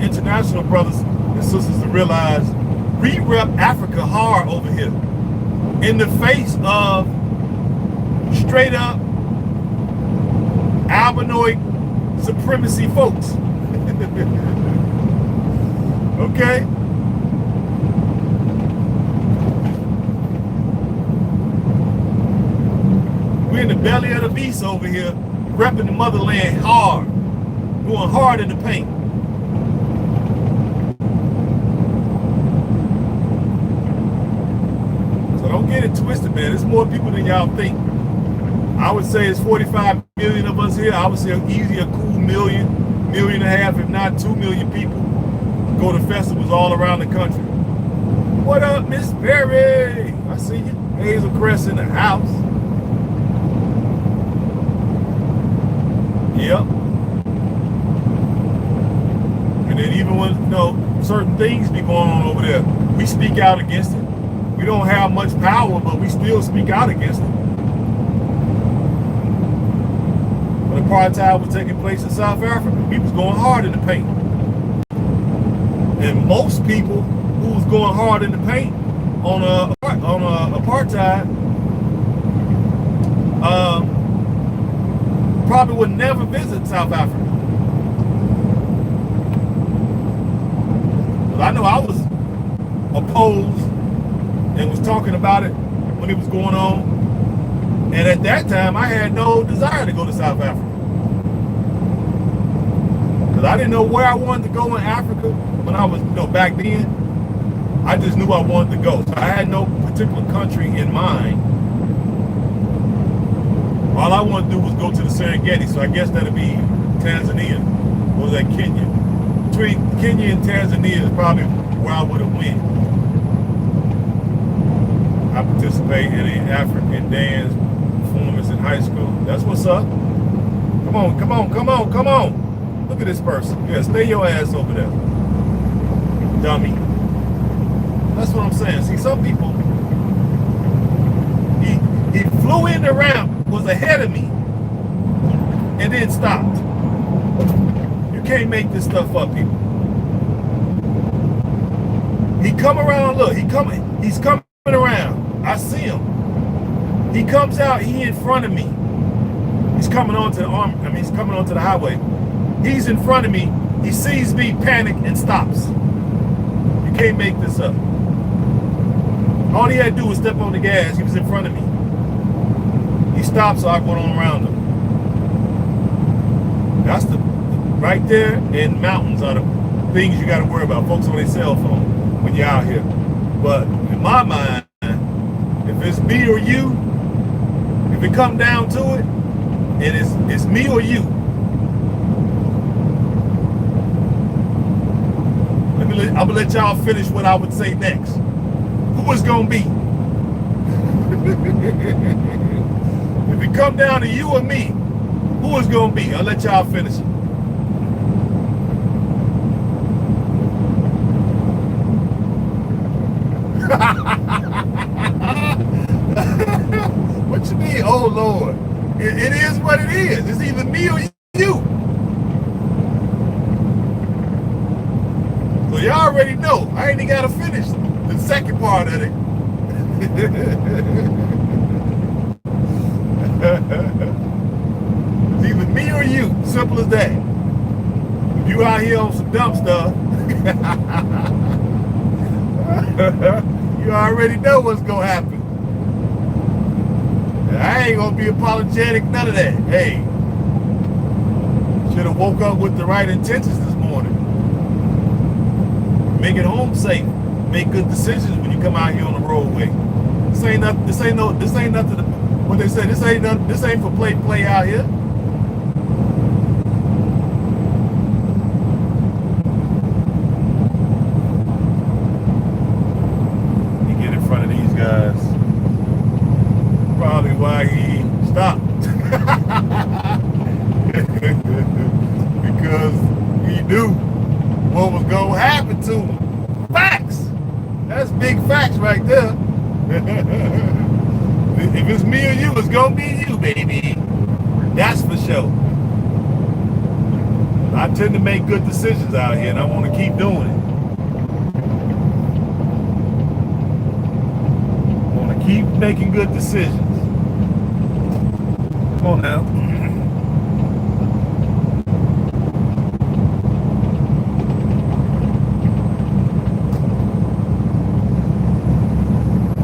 international brothers and sisters to realize we rep Africa hard over here. In the face of straight up albinoid supremacy folks. Okay? We're in the belly of the beast over here, repping the motherland hard, going hard in the paint. So don't get it twisted, man. There's more people than y'all think. I would say it's 45 million of us here. I would say easy a cool million and a half, if not 2 million people go to festivals all around the country. What up, Miss Berry? I see you. Hazel Crest in the house. Yep. And then even when, you know, certain things be going on over there, we speak out against it. We don't have much power, but we still speak out against it. When apartheid was taking place in South Africa, we was going hard in the paint. And most people who was going hard in the paint on apartheid probably would never visit South Africa. But I know I was opposed and was talking about it when it was going on. And at that time, I had no desire to go to South Africa. Because I didn't know where I wanted to go in Africa when I was, back then. I just knew I wanted to go. So I had no particular country in mind. All I wanted to do was go to the Serengeti, so I guess that'd be Tanzania, or was that Kenya? Between Kenya and Tanzania is probably where I would have went. I participated in an African dance performance in high school. That's what's up. Come on. Look at this person. Yeah, stay your ass over there. Dummy. That's what I'm saying. See, some people, he flew in the ramp, was ahead of me, and then stopped. You can't make this stuff up, people. He come around, look, he's coming around. I see him. He comes out, he in front of me. He's coming onto he's coming onto the highway. He's in front of me. He sees me panic and stops. You can't make this up. All he had to do was step on the gas. He was in front of me. He stopped, so I went on around him. That's right there in mountains are the things you got to worry about. Folks on their cell phone when you're out here. But in my mind, if it's me or you, if it come down to it, and it's me or you. I'm gonna let y'all finish what I would say next. Who is gonna be? If it come down to you or me, who is gonna be? I'll let y'all finish it. What you mean? Oh Lord. It is what it is. It's either me or you. So y'all already know. I ain't even got to finish the second part of it. It's either me or you. Simple as that. If you out here on some dumb stuff, you already know what's going to happen. I ain't gonna be apologetic, none of that. Hey, should have woke up with the right intentions this morning. Make it home safe. Make good decisions when you come out here on the roadway. This ain't nothing. This ain't nothing. What they say. This ain't for play out here. You get in front of these guys. Probably why he stopped. Because he knew what was going to happen to him. Facts. That's big facts right there. If it's me or you, it's going to be you, baby. That's for sure. I tend to make good decisions out here, and I want to keep doing it. I want to keep making good decisions. Come on now.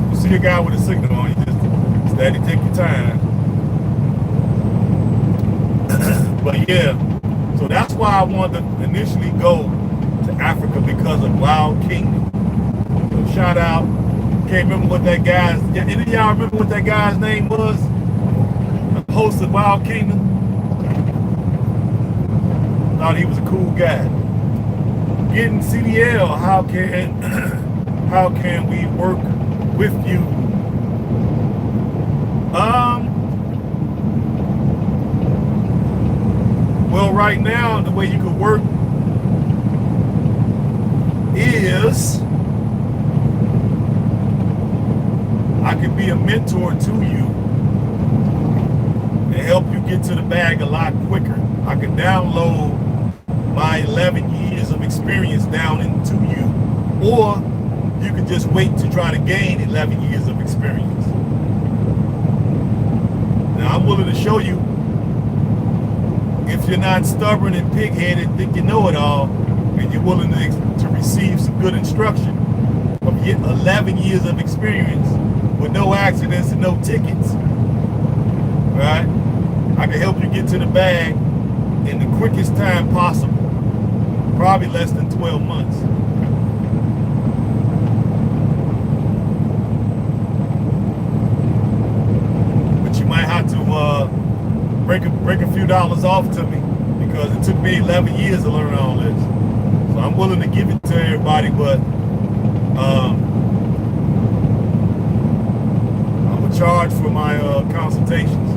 You see a guy with a signal on, you just steady take your time. But yeah, so that's why I wanted to initially go to Africa, because of Wild Kingdom. So shout out. Can't remember what that guy's, any of y'all remember what that guy's name was? Host of Wild Kingdom. Thought he was a cool guy. Getting CDL, how can we work with you? Well, right now the way you could work is I could be a mentor to you and help you get to the bag a lot quicker. I can download my 11 years of experience down into you, or you can just wait to try to gain 11 years of experience. Now, I'm willing to show you, if you're not stubborn and pig-headed, think you know it all, and you're willing to receive some good instruction of 11 years of experience with no accidents and no tickets, right? I can help you get to the bag in the quickest time possible, probably less than 12 months. But you might have to break a few dollars off to me, because it took me 11 years to learn all this. So I'm willing to give it to everybody, but I'm gonna charge for my consultations.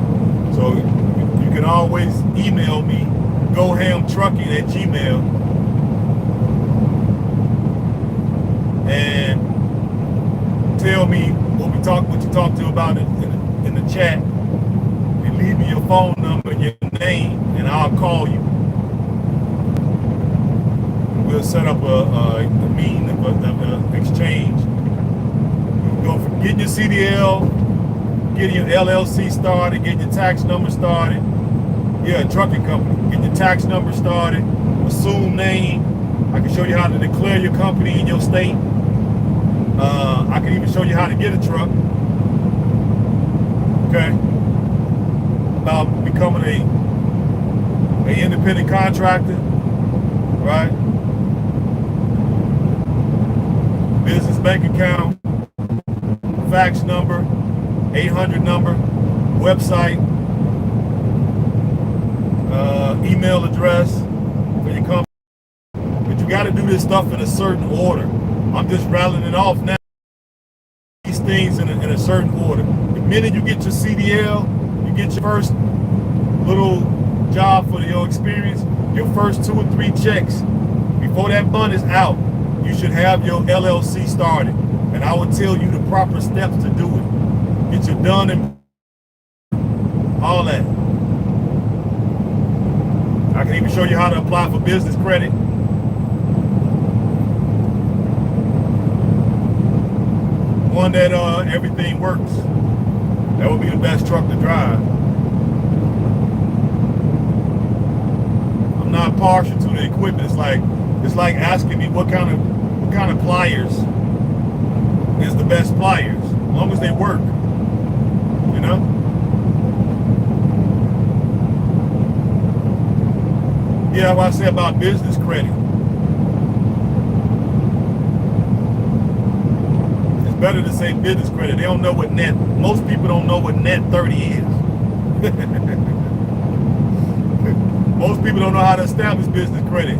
So you can always email me, gohamtrucking@gmail, and tell me what you talked to about it in the chat, and leave me your phone number and your name, and I'll call you. We'll set up a meeting of exchange. Go from getting your CDL, getting your LLC started, getting your tax number started. Yeah, trucking company. Getting your tax number started, assume name. I can show you how to declare your company in your state. I can even show you how to get a truck. Okay. About becoming a independent contractor, right? Business bank account, fax number, 800 number, website, email address for your company. But you got to do this stuff in a certain order. I'm just rattling it off now. These things in a certain order. The minute you get your CDL, you get your first little job for your experience, your first 2 or 3 checks, before that money is out, you should have your LLC started. And I will tell you the proper steps to do it. Get your done and all that. I can even show you how to apply for business credit. One that everything works. That would be the best truck to drive. I'm not partial to the equipment. It's like asking me what kind of pliers is the best pliers, as long as they work. You know? Yeah, what I say about business credit. It's better to say business credit. They don't know what net, most people don't know what net 30 is. Most people don't know how to establish business credit.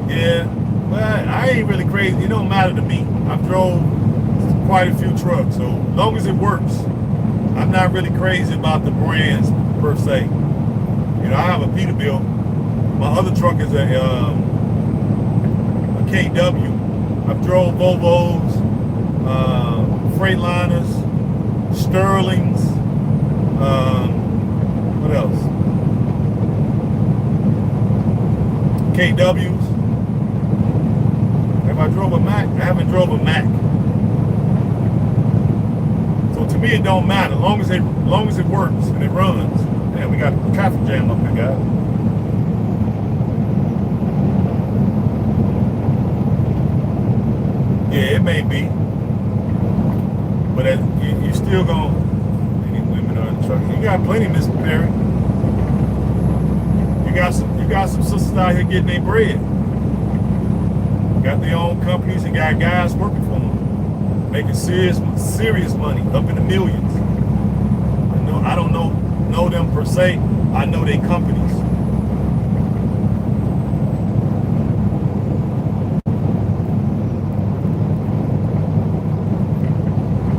Yeah, but I ain't really crazy. It don't matter to me. I've drove quite a few trucks, so as long as it works, I'm not really crazy about the brands per se. You know, I have a Peterbilt. My other truck is a KW. I've drove Volvos, Freightliners, Sterlings. What else? KWs. Have I drove a Mac? I haven't drove a Mac. So to me, it don't matter. As long as it works and it runs. Man, we got a traffic jam up here, guys. Yeah, it may be, but you still gonna. Any women on the truck? You got plenty, Mr. Perry. You got some sisters out here getting their bread. Got their own companies and got guys working for them, making serious money, up in the millions. I don't know them per se. I know their companies.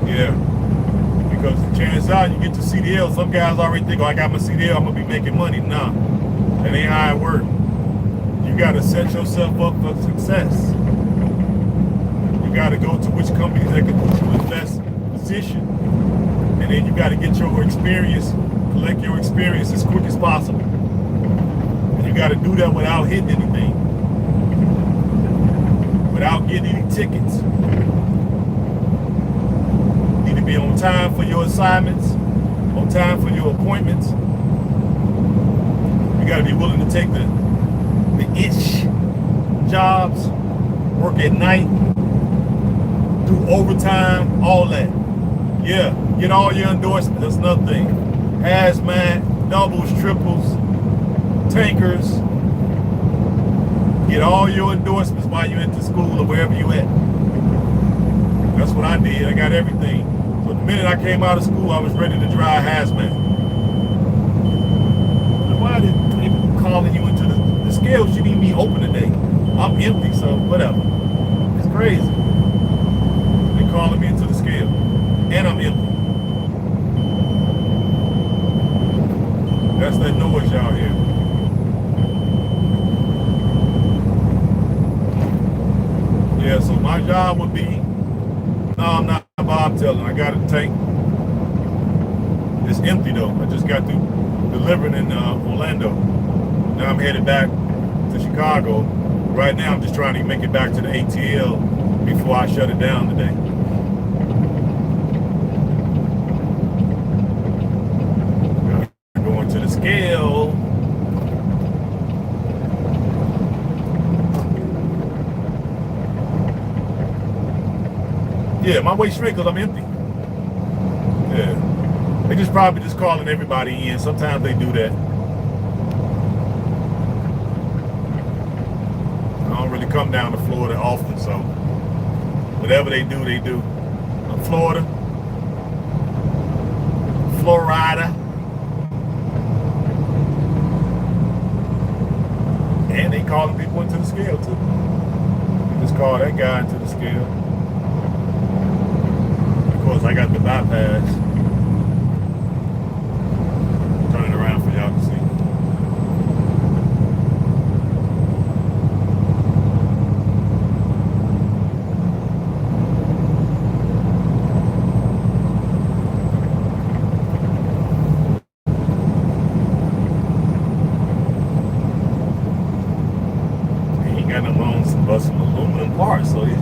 Yeah, because the chances are you get to CDL, some guys already think, oh, I got my CDL, I'm gonna be making money. Nah, that ain't how it works. You gotta set yourself up for success. You gotta go to which companies that can put you in the best position. And then you gotta get your experience, collect your experience as quick as possible. And you gotta do that without hitting anything. Without getting any tickets. You need to be on time for your assignments, on time for your appointments. You gotta be willing to take the itch jobs, work at night, do overtime, all that. Yeah, get all your endorsements. That's another thing. Hazmat, doubles, triples, tankers. Get all your endorsements while you're into school or wherever you at. That's what I did. I got everything. So the minute I came out of school, I was ready to drive hazmat. Why did they calling you into the scale shouldn't even be open today? I'm empty, so whatever. It's crazy. They're calling me into the scale. And I'm empty. That's that noise y'all hear. Yeah, so my job would be, no, I'm not Bob I'm telling you, I got a tank. It's empty though. I just got through delivering in Orlando. Now I'm headed back to Chicago. Right now I'm just trying to make it back to the ATL before I shut it down today. Going to the scale. Yeah, my way straight because I'm empty. Yeah. They just probably just calling everybody in. Sometimes they do that. I don't really come down to Florida often, so whatever they do, they do. Florida. And they calling people into the scale too. Just call that guy into the scale. Of course, I got the bypass. Turn it around for y'all to see. Some aluminum parts, so he's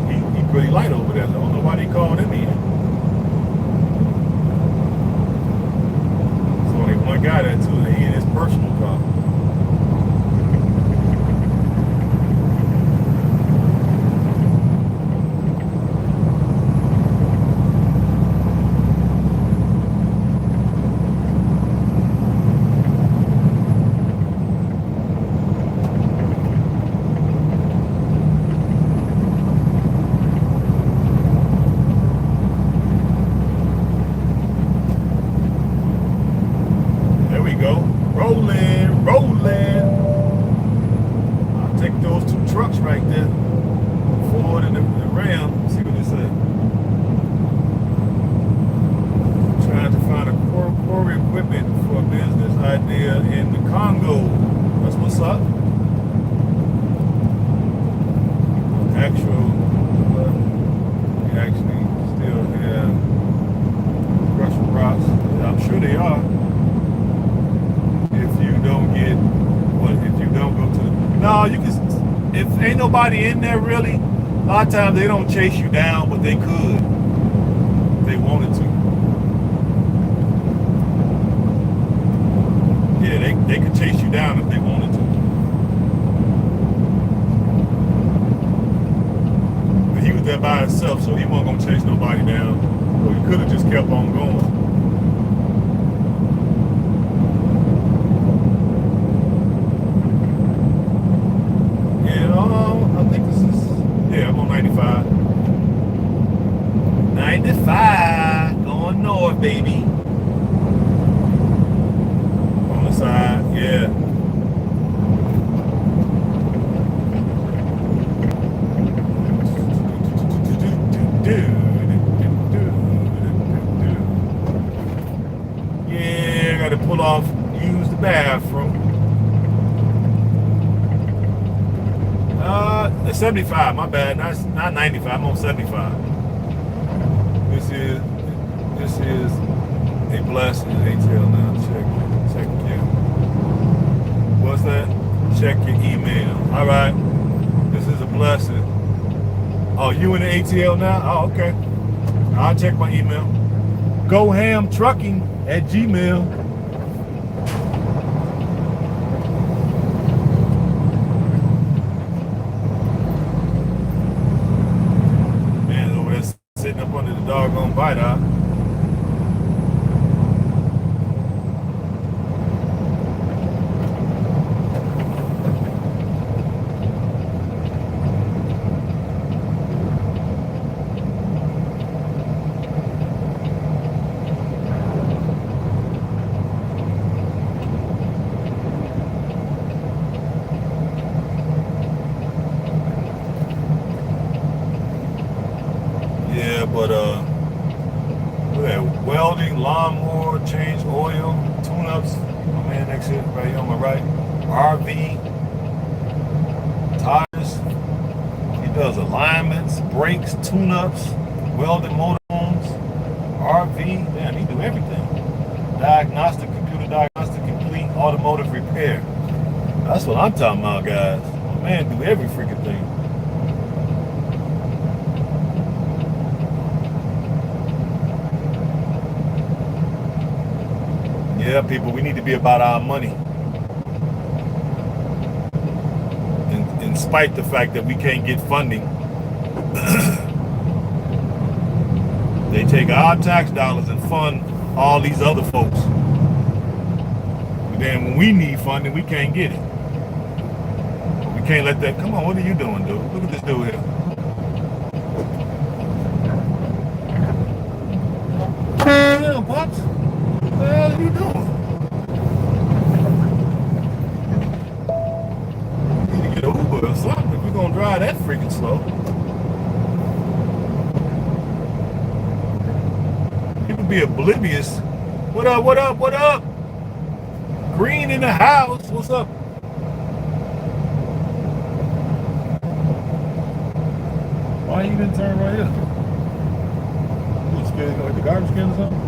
pretty light over there. I don't know why they called him in. There's only one guy there too, and he in his personal car. Rolling. I'll take those two trucks right there, Ford and the Ram. See what they say. Trying to find a quarry equipment for a business idea in the Congo. That's what's up. They actually still have Russian rocks. I'm sure they are. If you don't go to the, no, you can, if ain't nobody in there really, a lot of times they don't chase you down, but they could if they wanted to. Yeah, they could chase you down if they wanted to. But he was there by himself, so he wasn't gonna chase nobody down. Or he could have just kept on going. I think this is, yeah, I'm on 95. 95, going north, baby. On the side, yeah. Yeah, I got to pull off, use the bathroom. 75, my bad. Not 95. I'm on 75. This is a blessing. H.A.M. now. Check your. What's that? Check your email. All right. This is a blessing. Oh, you in the ATL now? Oh, okay. I'll check my email. GoHamTrucking@gmail. Sitting up under the doggone viaduct. Yeah, but look at welding, lawnmower, change oil, tune-ups. My man next to it, right here on my right. RV, tires. He does alignments, brakes, tune-ups, welding motorhomes. DMV. Damn, he do everything. Diagnostic, computer diagnostic, complete automotive repair. That's what I'm talking about, guys. My man do every freaking thing. Yeah, people, we need to be about our money. In spite the fact that we can't get funding, they take our tax dollars and fund all these other folks. But then when we need funding, we can't get it. We can't let that. Come on, what are you doing, dude? Look at this dude here. Yeah, Pops. What the hell are you doing? You need to get an Uber or something if we're gonna drive that freaking slow. People be oblivious. What up, what up, what up? Green in the house. What's up? Why you didn't turn right here? You scared like the garbage can or something?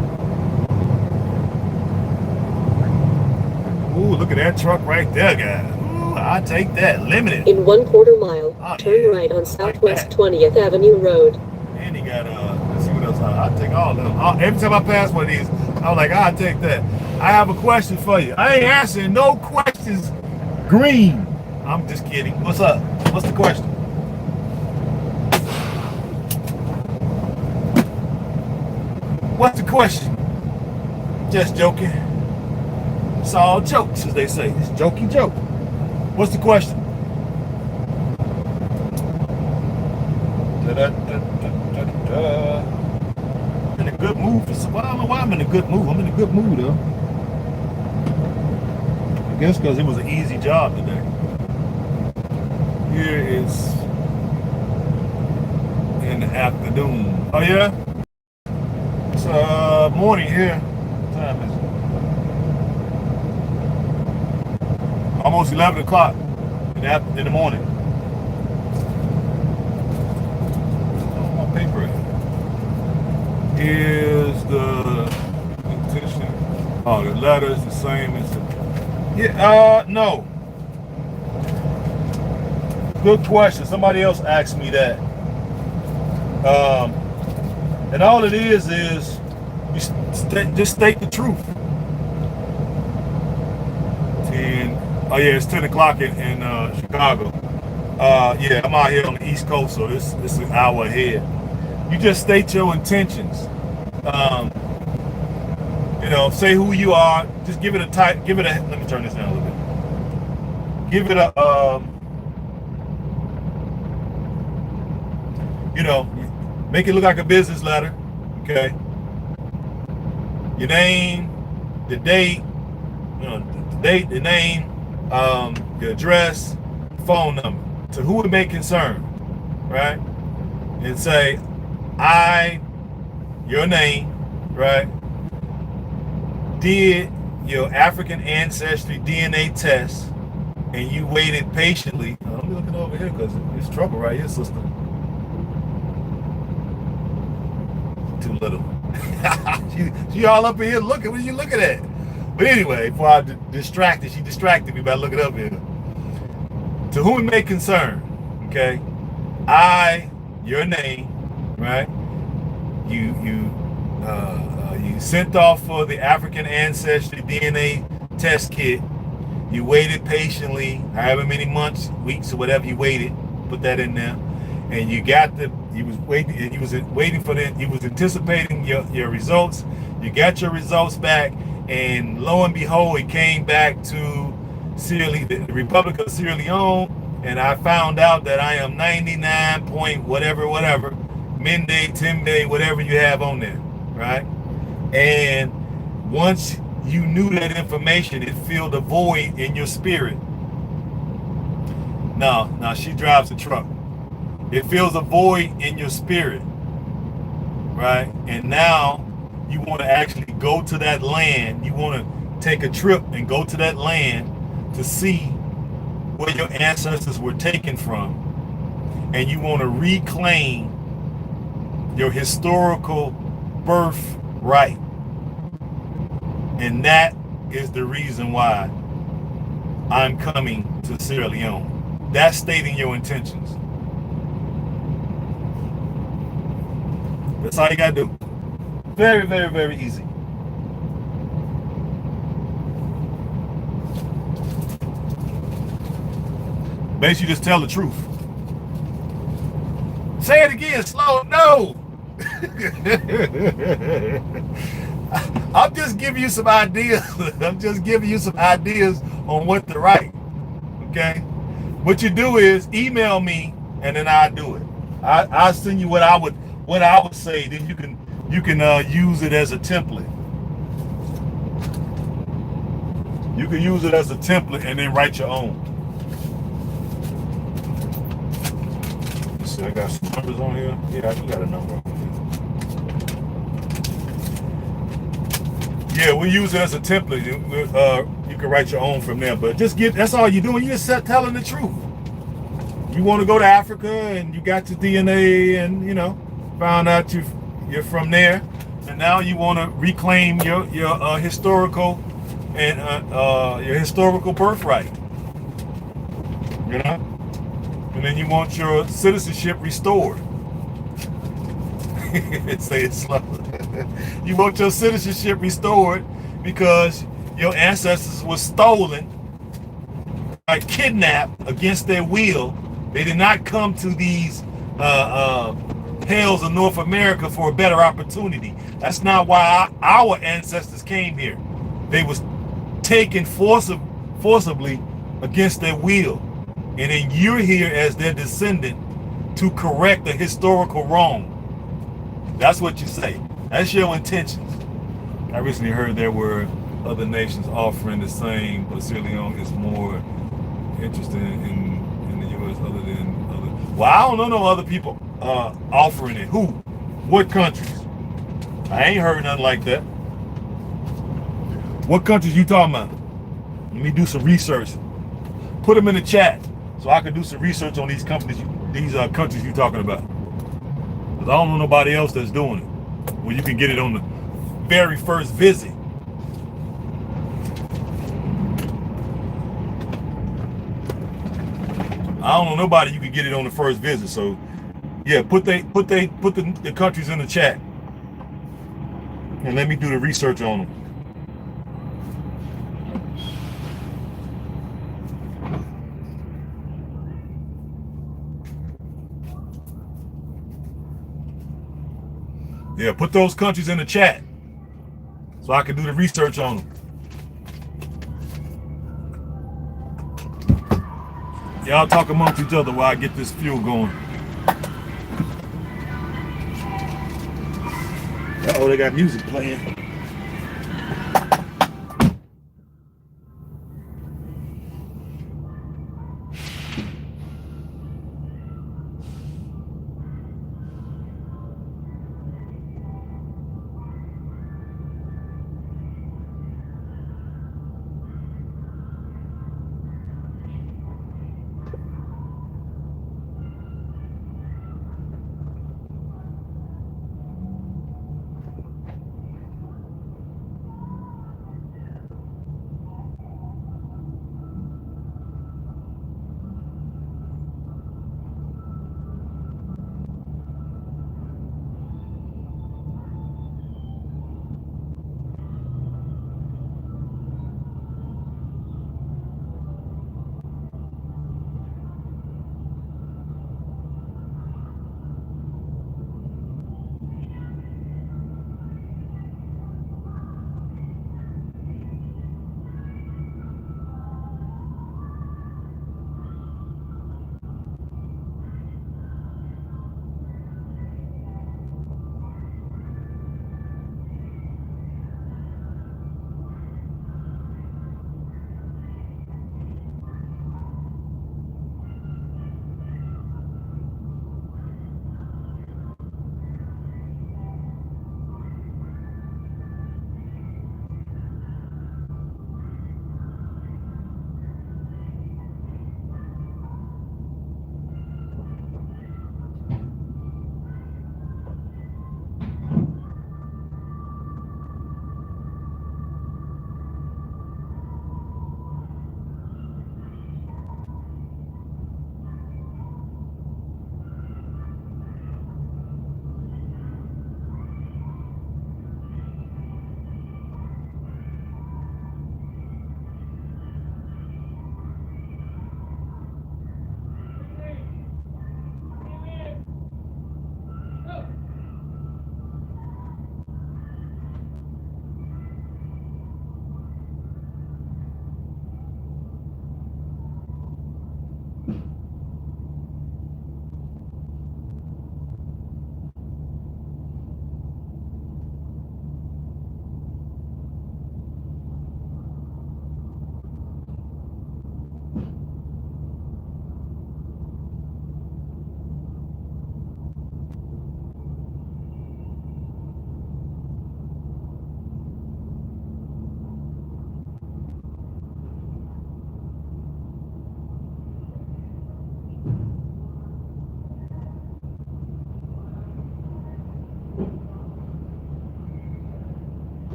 Ooh, look at that truck right there, guys. Ooh, I'll take that. Limited. In 1/4 mile, turn right on Southwest 20th Avenue Road. And he got, let's see what else. I'll take all of them. Every time I pass one of these, I'm like, I'll take that. I have a question for you. I ain't answering no questions. Green. I'm just kidding. What's up? What's the question? What's the question? Just joking. It's all jokes, as they say. It's jokey joke. What's the question? I'm in a good mood for some. I don't know why I'm in a good mood. I'm in a good mood though. I guess because it was an easy job today. Here is in the afternoon. Oh yeah? It's morning here. What time is it? Almost 11 o'clock in the morning. Oh, my paper is the petition. Oh, the letter is the same as the. Yeah, no. Good question. Somebody else asked me that. And all it is you just state the truth. Oh yeah, it's 10 o'clock in Chicago. Yeah, I'm out here on the East Coast, so this is an hour ahead. You just state your intentions. Say who you are. Just give it a type. Give it a. Let me turn this down a little bit. Give it a. Make it look like a business letter. Okay. Your name, the date. The date, the name, your address, phone number. To who it may concern, right? And say, your name, right? Did your African ancestry DNA test, and you waited patiently. I'm looking over here because there's trouble right here, sister. Too little. she all up in here looking. What are you looking at? But anyway, before I she distracted me by looking up here. To whom it may concern, okay? Your name, right? You sent off for the African ancestry DNA test kit. You waited patiently, however many months, weeks, or whatever you waited. Put that in there, and you was waiting, and you was waiting for that. You was anticipating your results. You got your results back, and lo and behold, it came back to the Republic of Sierra Leone, and I found out that I am 99 point whatever, Mende, Timde, whatever you have on there, right? And once you knew that information, it filled a void in your spirit. Now she drives a truck. It fills a void in your spirit, right? And now you want to actually go to that land. You want to take a trip and go to that land to see where your ancestors were taken from. And you want to reclaim your historical birth right. And that is the reason why I'm coming to Sierra Leone. That's stating your intentions. That's all you gotta do. Very, very, very easy. Basically, just tell the truth. Say it again, slow. No. I'm just giving you some ideas. I'm just giving you some ideas on what to write. Okay. What you do is email me, and then I'll do it. I'll send you what I would say. Then you can use it as a template. You can use it as a template and then write your own. Let's see, I got some numbers on here. Yeah, I got a number on here. Yeah, we use it as a template. You can write your own from there. But that's all you're doing. You're just telling the truth. You want to go to Africa and you got your DNA and, found out you're from there. And now you want to reclaim your historical and your historical birthright. And then you want your citizenship restored. Say it slow. You want your citizenship restored because your ancestors were stolen, kidnapped against their will. They did not come to these hills of North America for a better opportunity. That's not why our ancestors came here. They was taken forcibly against their will. And then you're here as their descendant to correct a historical wrong. That's what you say. That's your intentions. I recently heard there were other nations offering the same, but Sierra Leone is more interested in the U.S. other than other. Well, I don't know no other people offering it. Who? What countries? I ain't heard nothing like that. What countries you talking about? Let me do some research. Put them in the chat so I can do some research on these companies, these countries you talking about. Because I don't know nobody else that's doing it. Well, you can get it on the very first visit. I don't know nobody you can get it on the first visit. So yeah, put the countries in the chat and let me do the research on them. Yeah, put those countries in the chat so I can do the research on them. Y'all talk amongst each other while I get this fuel going. Uh-oh, they got music playing.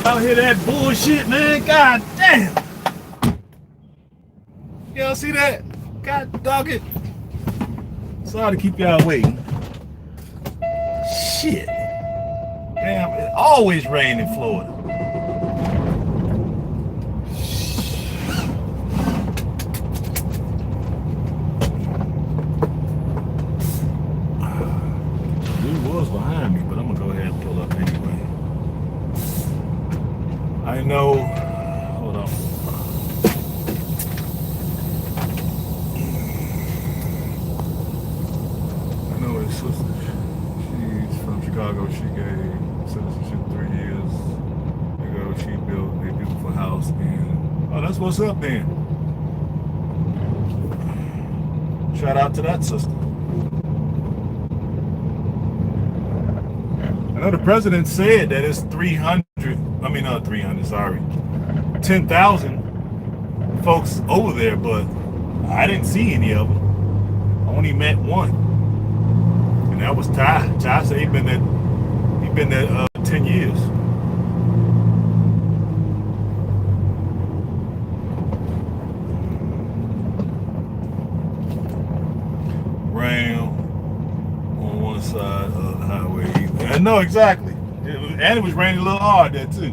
Y'all hear that bullshit, man? God damn. Y'all see that? God dog it. Sorry to keep y'all waiting. Shit. Damn, it always rain in Florida. He was behind me, but I'm gonna go ahead and pull up anyway. I know. Hold on. I know his sister. She's from Chicago. She gave citizenship 3 years ago. She built a beautiful house, and oh, that's what's up then. Shout out to that sister. I know the president said that it's 300. I mean, not 300. Sorry, 10,000 folks over there, but I didn't see any of them. I only met one, and that was Ty. Ty said he'd been there 10 years. Rain on one side of the highway. I know exactly. And it was raining a little hard there too.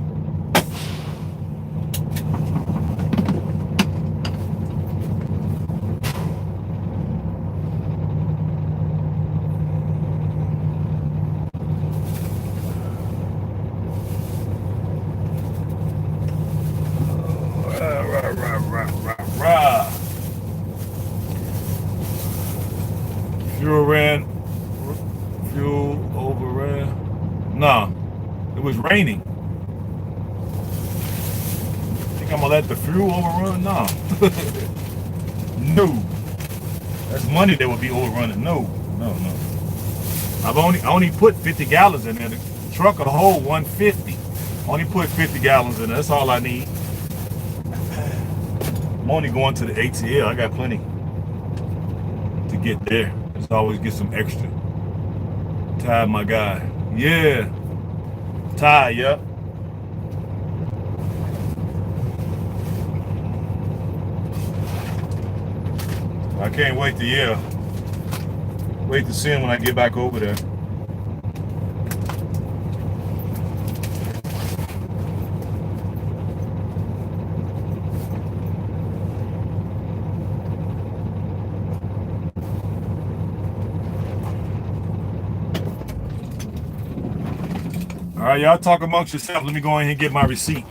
Rah. Fuel overran. No, it was raining. Think I'm gonna let the fuel overrun? No. No. That's money that would be overrunning. No. I only put 50 gallons in there. The truck will hold 150. Only put 50 gallons in there. That's all I need. I'm only going to the ATL. I got plenty to get there. Just always get some extra. Ty, my guy. Yeah. Ty, yep. I can't wait to wait to see him when I get back over there. All right, y'all talk amongst yourselves. Let me go in here and get my receipt.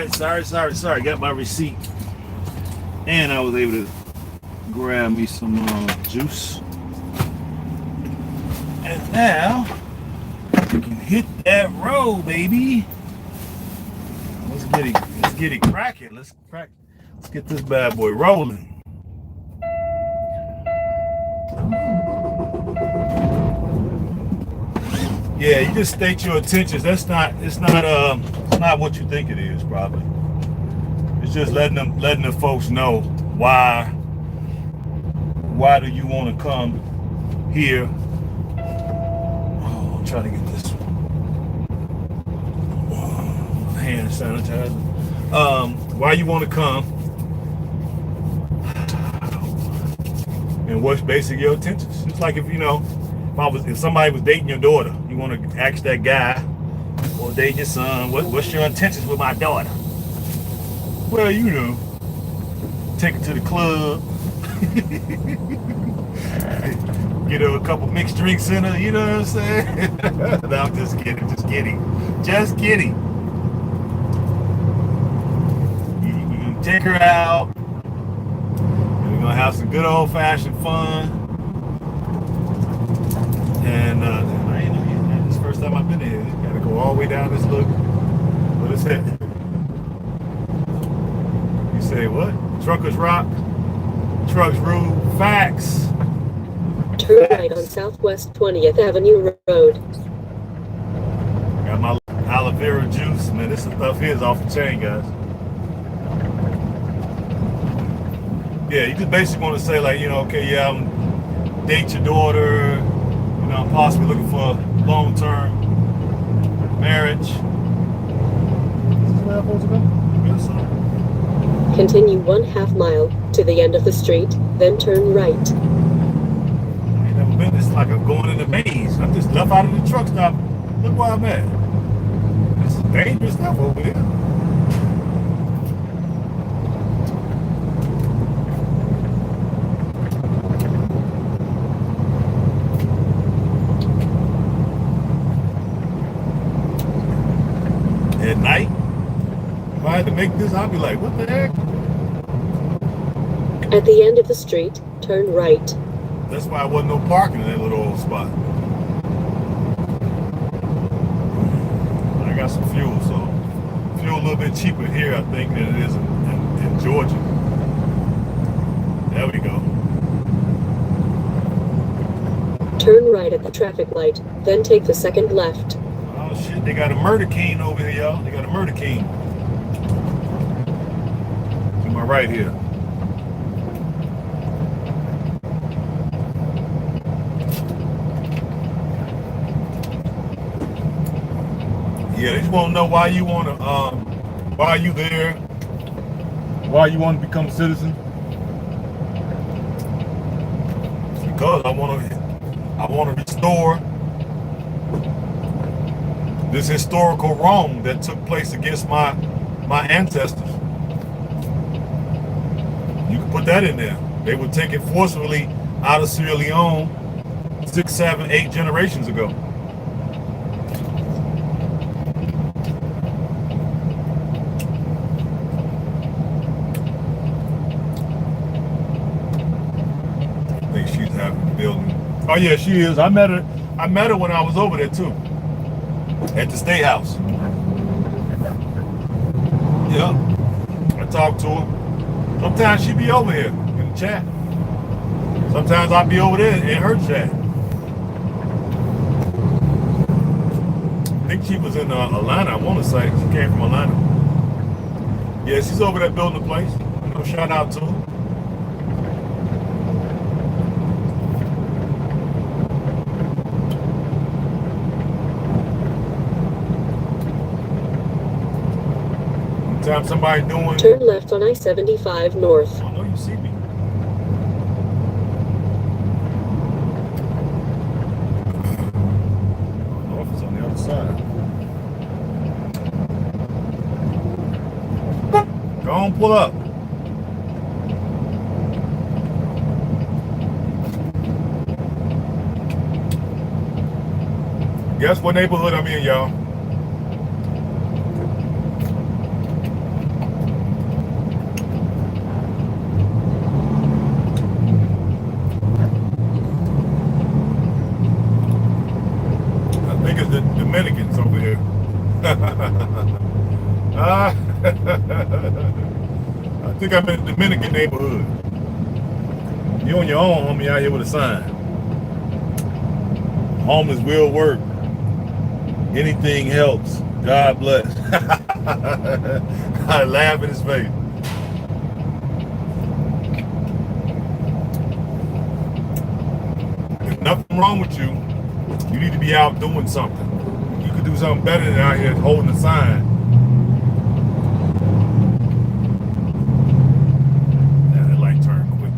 right, sorry. Got my receipt. And I was able to grab me some juice. And now we can hit that road, baby. Let's get it cracking. Let's get this bad boy rolling. Yeah, you just state your intentions. It's not what you think it is, probably. It's just letting the folks know why do you want to come here. Oh, I'm trying to get this hand sanitizer. Why you want to come and what's basically your intentions. It's like if somebody was dating your daughter, you want to ask that guy or dating your son, what's your intentions with my daughter? Well, take her to the club, get her a couple mixed drinks in her, you know what I'm saying? No, I'm just kidding. You can take her out, and we're gonna have some good old-fashioned fun. And I ain't know yet. This is the first time I've been here. Gotta go all the way down this look. What is it? You say what? Truckers rock. Trucks rule. Facts. Turn right on Southwest 20th Avenue Road. Got my aloe vera juice. Man, this stuff here is off the chain, guys. Yeah, you just basically want to say like, okay, yeah, I'm date your daughter. I'm possibly looking for long-term marriage. Is this where I'm supposed to go? Continue 1/2 mile to the end of the street, then turn right. I ain't never been. It's like I'm going in a maze. I'm just left out of the truck stop. Look where I'm at. This is dangerous stuff over here. At night, if I had to make this, I'd be like, what the heck? At the end of the street, turn right. That's why there wasn't no parking in that little old spot. I got some fuel, so fuel a little bit cheaper here, I think, than it is in Georgia. There we go. Turn right at the traffic light, then take the second left. Oh shit, they got a murder king over here, y'all. They got a murder king. To my right here. Yeah, they just want to know why you want to, why are you there? Why you want to become a citizen? It's because I want to restore this historical wrong that took place against my ancestors. You can put that in there. They were taken forcefully out of Sierra Leone 6, 7, 8 generations ago. I think she's having the building. Oh yeah, she is. I met her when I was over there too. At the State House. Yeah. I talked to her. Sometimes she be over here in the chat. Sometimes I'll be over there in her chat. I think she was in Atlanta, I want to say. She came from Atlanta. Yeah, she's over there building the place. Shout out to her. Time somebody doing. Turn left on I-75 north. I know you see me. North is on the other side. Go on, pull up. Guess what neighborhood I'm in, y'all? I think I'm in the Dominican neighborhood. You on your own, homie, out here with a sign. Homeless will work. Anything helps. God bless. I laugh in his face. There's nothing wrong with you. You need to be out doing something. You could do something better than out here holding a sign. Yeah, that light turned quick.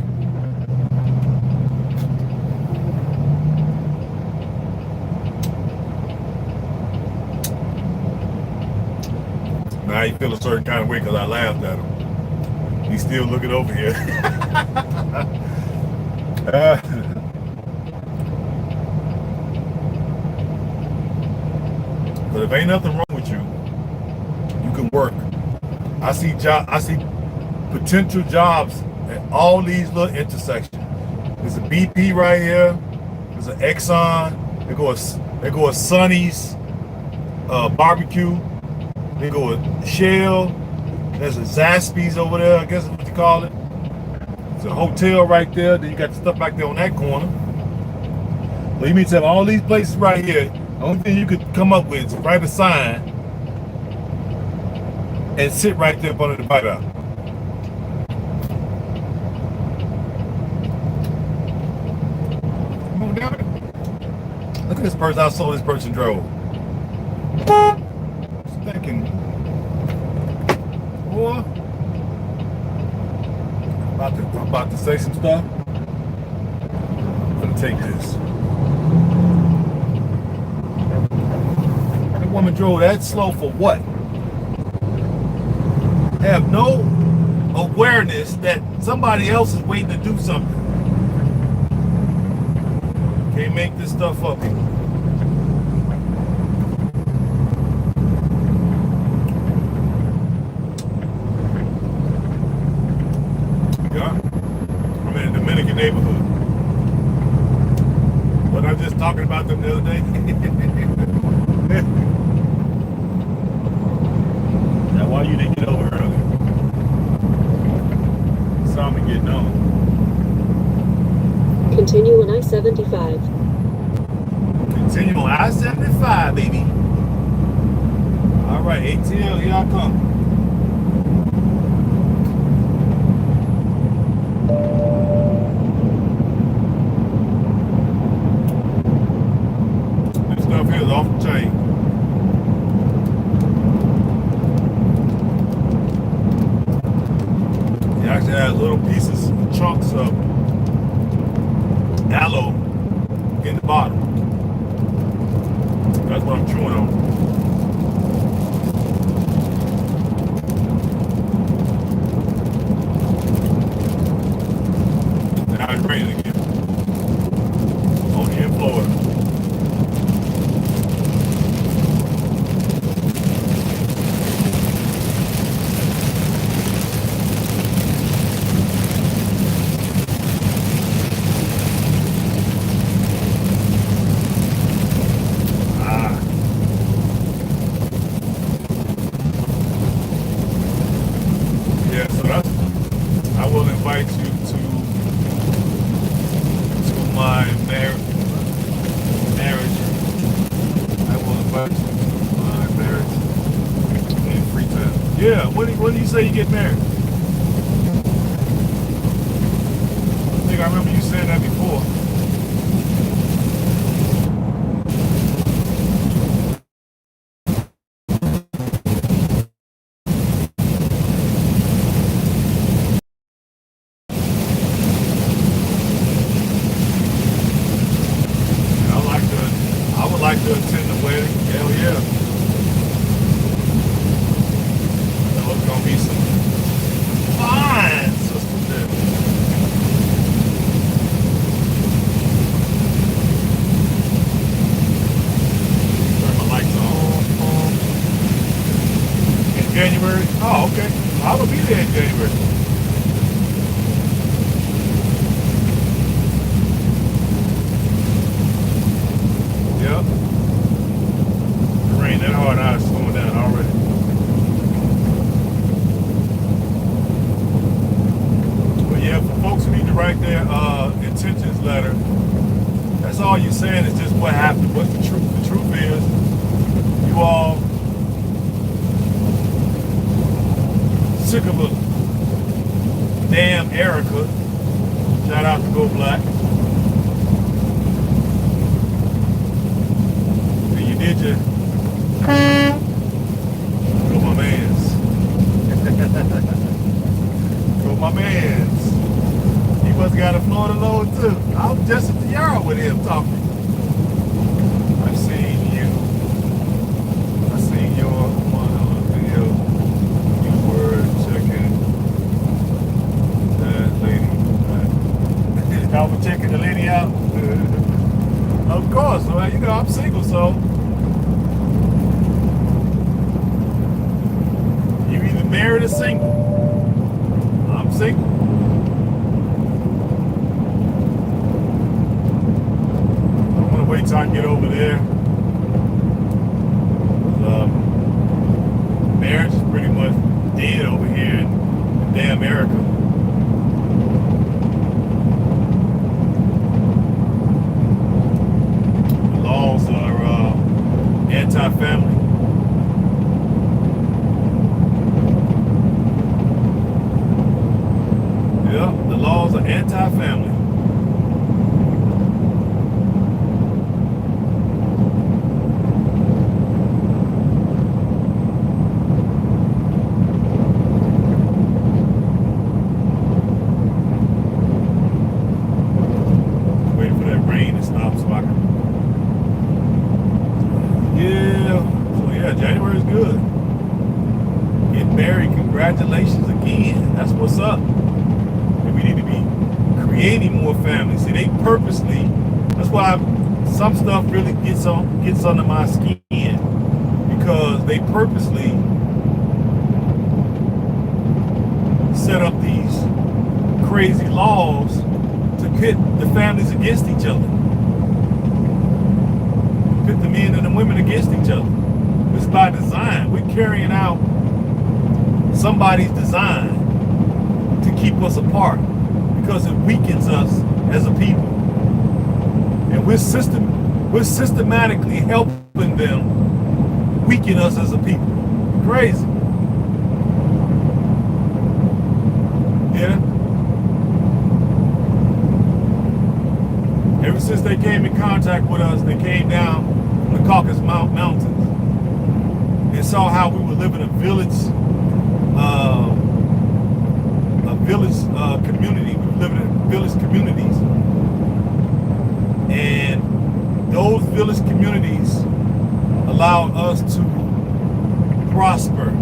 Now he feel a certain kind of way because I laughed at him. He's still looking over here. But if ain't nothing wrong with you, you can work. I see potential jobs at all these little intersections. There's a BP right here. There's an Exxon. There go a Sonny's barbecue. They go a Shell. There's a Zaxby's over there. I guess that's what you call it. There's a hotel right there. Then you got the stuff back there on that corner. So you mean to have all these places right here. The only thing you could come up with is write a sign and sit right there up under the bite out. Come on down. Look at this person. How slow this person drove. Just thinking, boy, I'm about to say some stuff. I'm gonna take this. That woman drove that slow for what? Have no awareness that somebody else is waiting to do something. Can't make this stuff up here. Yeah, I'm in a Dominican neighborhood. But I'm just talking about them the other day. Now, why you didn't get over early? You saw me getting on. Continue on I-75. Continue on I-75, baby. All right, ATL, here I come. This stuff here is off the chain. It actually has little pieces, chunks of aloe in the bottom. That's what I'm chewing on. Now it's raining again. Only in Florida. Yeah, so that's, I will invite you to my marriage. I will invite you to my marriage in free time. Yeah, when do you say you get married? I think I remember you saying that before. I would like to attend the wedding. Hell yeah. There's gonna be some fine sisters there. Turn my lights on. In January? Oh, okay. I will be there in January. Yep. It rained that hard, now it's slowing down already. intentions letter, that's all you're saying is just what happened. What's the truth? The truth is, you all sick of a damn Erica. Shout out to Go Black. And you did your go my mans. Go my mans. He must got a Florida load too. I was just at the yard with him talking. I've seen you. I seen your one video. You were checking that lady. Y'all were checking the lady out? Of course. Well, you know, I'm single, so you either married or single. I'm single. Wait till I get over there. Marriage is pretty much dead over here in damn America. The laws are anti-family. Yeah, the laws are anti-family. January is good. Get married, congratulations again. That's what's up. And we need to be creating more families. See, they purposely, that's why some stuff really gets under my skin, because they purposely set up these crazy laws to pit the families against each other. Pit the men and the women against each other. It's by design. We're carrying out somebody's design to keep us apart, because it weakens us as a people. And we're systematically helping them weaken us as a people. Crazy. Yeah. Ever since they came in contact with us, they came down from the Caucasus Mountains and saw how we were living in a village community. We were living in village communities, and those village communities allowed us to prosper.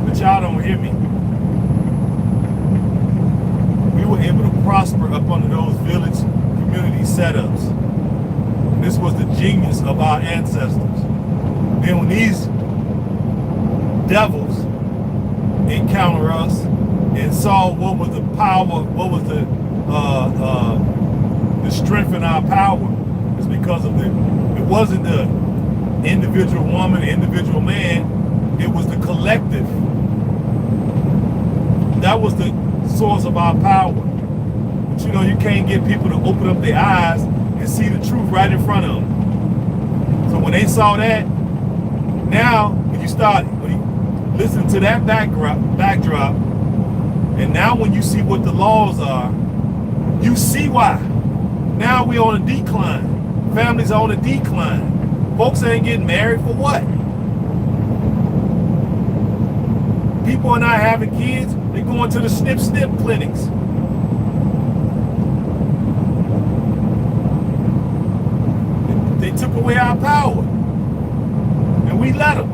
But y'all don't hear me. We were able to prosper up under those village community setups. This was the genius of our ancestors. Then when these devils encounter us and saw what was the power, what was the strength in our power, is because of it wasn't the individual woman, individual man, it was the collective. That was the source of our power. But you know, you can't get people to open up their eyes and see the truth right in front of them. So when they saw that, now when you listen to that backdrop, and now when you see what the laws are, you see why. Now we're on a decline. Families are on a decline. Folks ain't getting married for what? People are not having kids. They're going to the snip clinics. They took away our power, and we let them.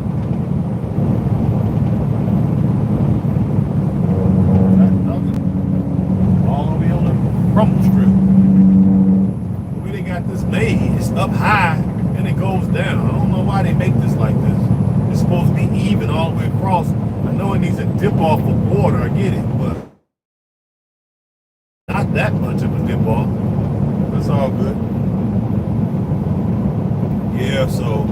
All over here on the rumble strip. The way they got this made, it's up high and it goes down. I don't know why they make this like this. It's supposed to be even all the way across. I know it needs a dip off of water, I get it, but not that much of a dip off. That's all good. Yeah, so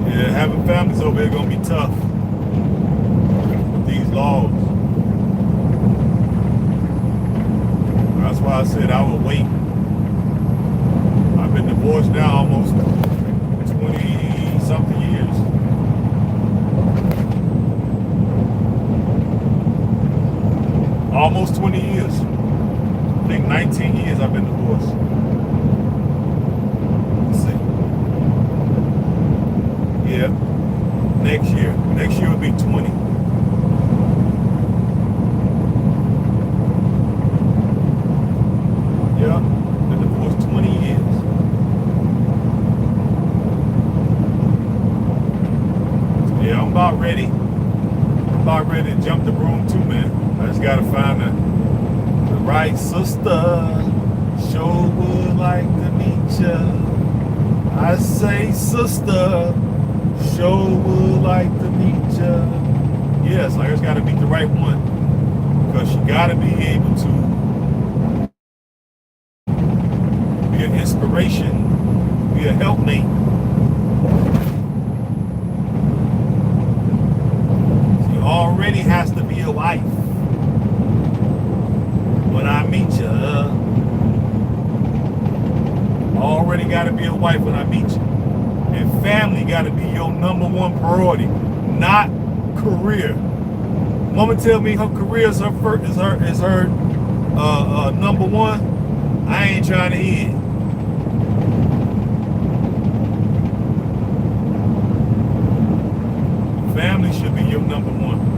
yeah, having families over there gonna be tough. laws. That's why I said I would wait. I've been divorced now almost 20 something years. Almost 20 years. I think 19 years I've been divorced. Let's see. Yeah. Next year. Next year will be 20. Yeah. Been divorced 20 years. So yeah, I'm about ready. I'm about ready to jump the broom too, man. I just gotta find the right sister. Sure would like to meet ya. I say sister. Sure would like to meet ya. Yes, I just gotta meet the right one. Because you gotta be able to be an inspiration, be a helpmate. She already has to be a wife. When I meet you, already got to be a wife when I meet you, and family got to be your number one priority, not career. Mama tell me her career is her first, is her number one. I ain't trying to hear it. Family should be your number one.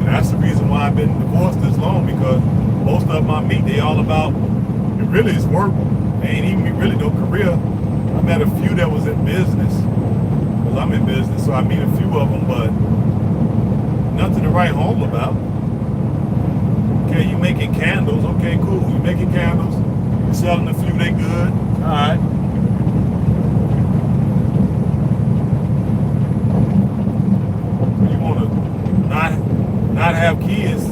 That's the reason why I've been divorced this long, because most of them I meet, they all about, it really is work. They ain't even really no career. I met a few that was in business, because I'm in business, so I meet a few of them, but nothing to write home about. Okay, you making candles, okay, cool. You making candles, you selling a few, they good, all right. You want to not have kids so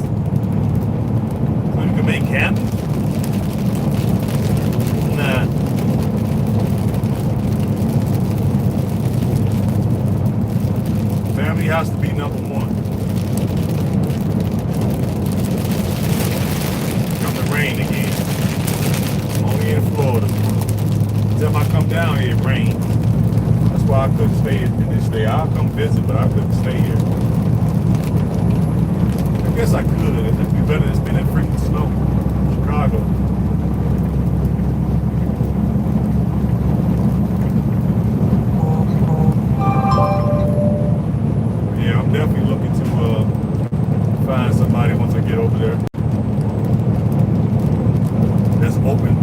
you can make candles? Nah. Family has to be number one. Come to rain again. Only in Florida. Every time I come down here, it rains. That's why I couldn't stay in this day. I'll come visit, but I couldn't stay here. I guess I could. It'd be better than spending freaking snow. Chicago. Yeah, I'm definitely looking to find somebody once I get over there that's open.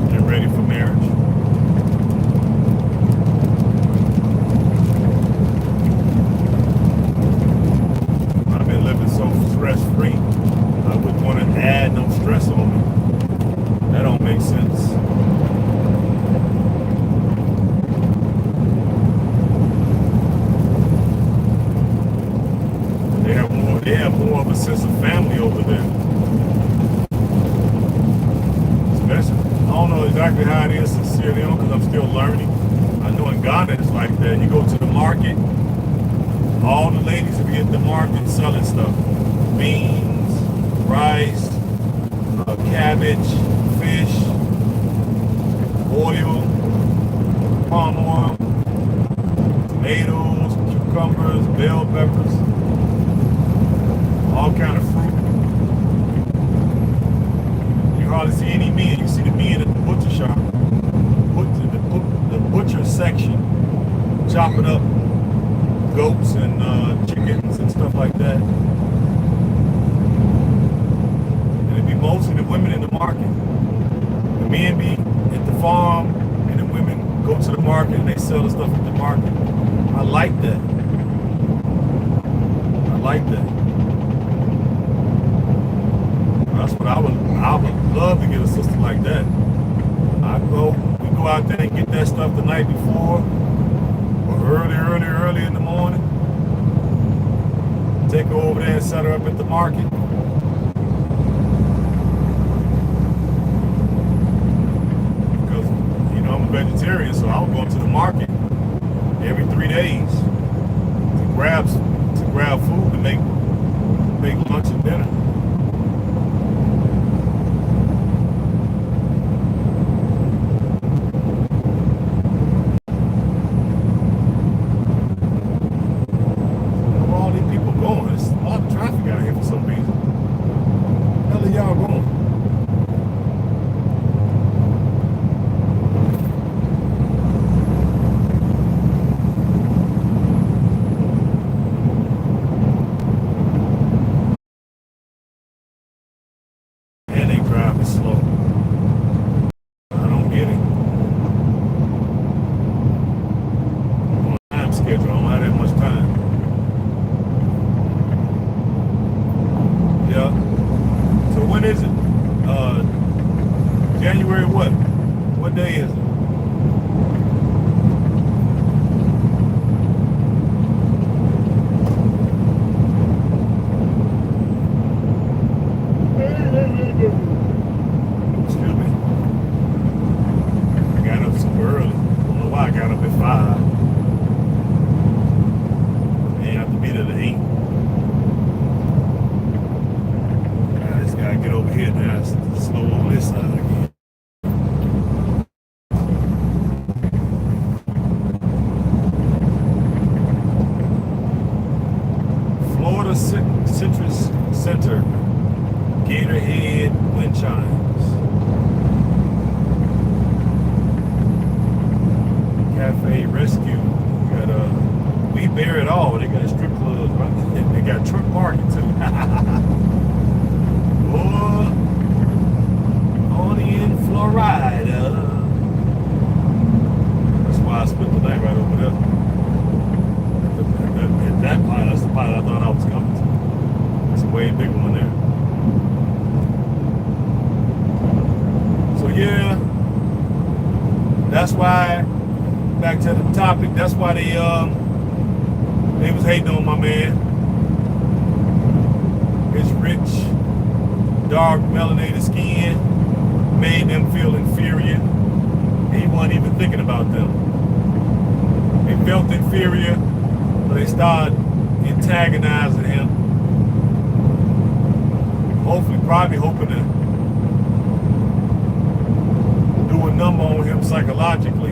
Get ready for marriage. Stress-free. I wouldn't want to add no stress on me. That don't make sense. They have more of a sense of family over there. Especially, I don't know exactly how it is in Sierra Leone because I'm still learning. I know in Ghana it's like that. You go to the market, all the ladies will be at the market selling stuff. Beans, rice, cabbage, fish, oil, palm oil, tomatoes, cucumbers, bell peppers, all kind of fruit. You hardly see any men. You see the men at the butcher shop, the butcher section, chopping up goats and chickens and stuff like that. Mostly the women in the market. The men be at the farm and the women go to the market and they sell the stuff at the market. I like that. I like that. That's what I would love to get a sister like that. We go out there and get that stuff the night before or early in the morning. Take her over there and set her up at the market. was going to the market every 3 days to grab food to make lunch and dinner. Where all these people going? There's a lot of traffic out here for some reason. Where the hell are y'all going? And they driving slow. I don't get it. On a time schedule, I don't have that much time. Yeah. So when is it? January what? What day is it? Excuse me. I got up so early. I don't know why I got up at 5. And have to be there at 8. I just gotta get over here now. It's slow on this side again. Florida Citrus Center. Gatorhead wind chimes. Cafe Rescue. Got We Bear It All. They got strip clubs, right? They got truck parking too. Oh, only in Florida. That's why I split the night right over there. That pilot, that's the pilot I thought I was coming to. It's a way bigger one there. So yeah, that's why, back to the topic, that's why they was hating on my man. His rich, dark, melanated skin made them feel inferior. He wasn't even thinking about them. They felt inferior, but they started antagonizing him. Probably hoping to do a number on him psychologically.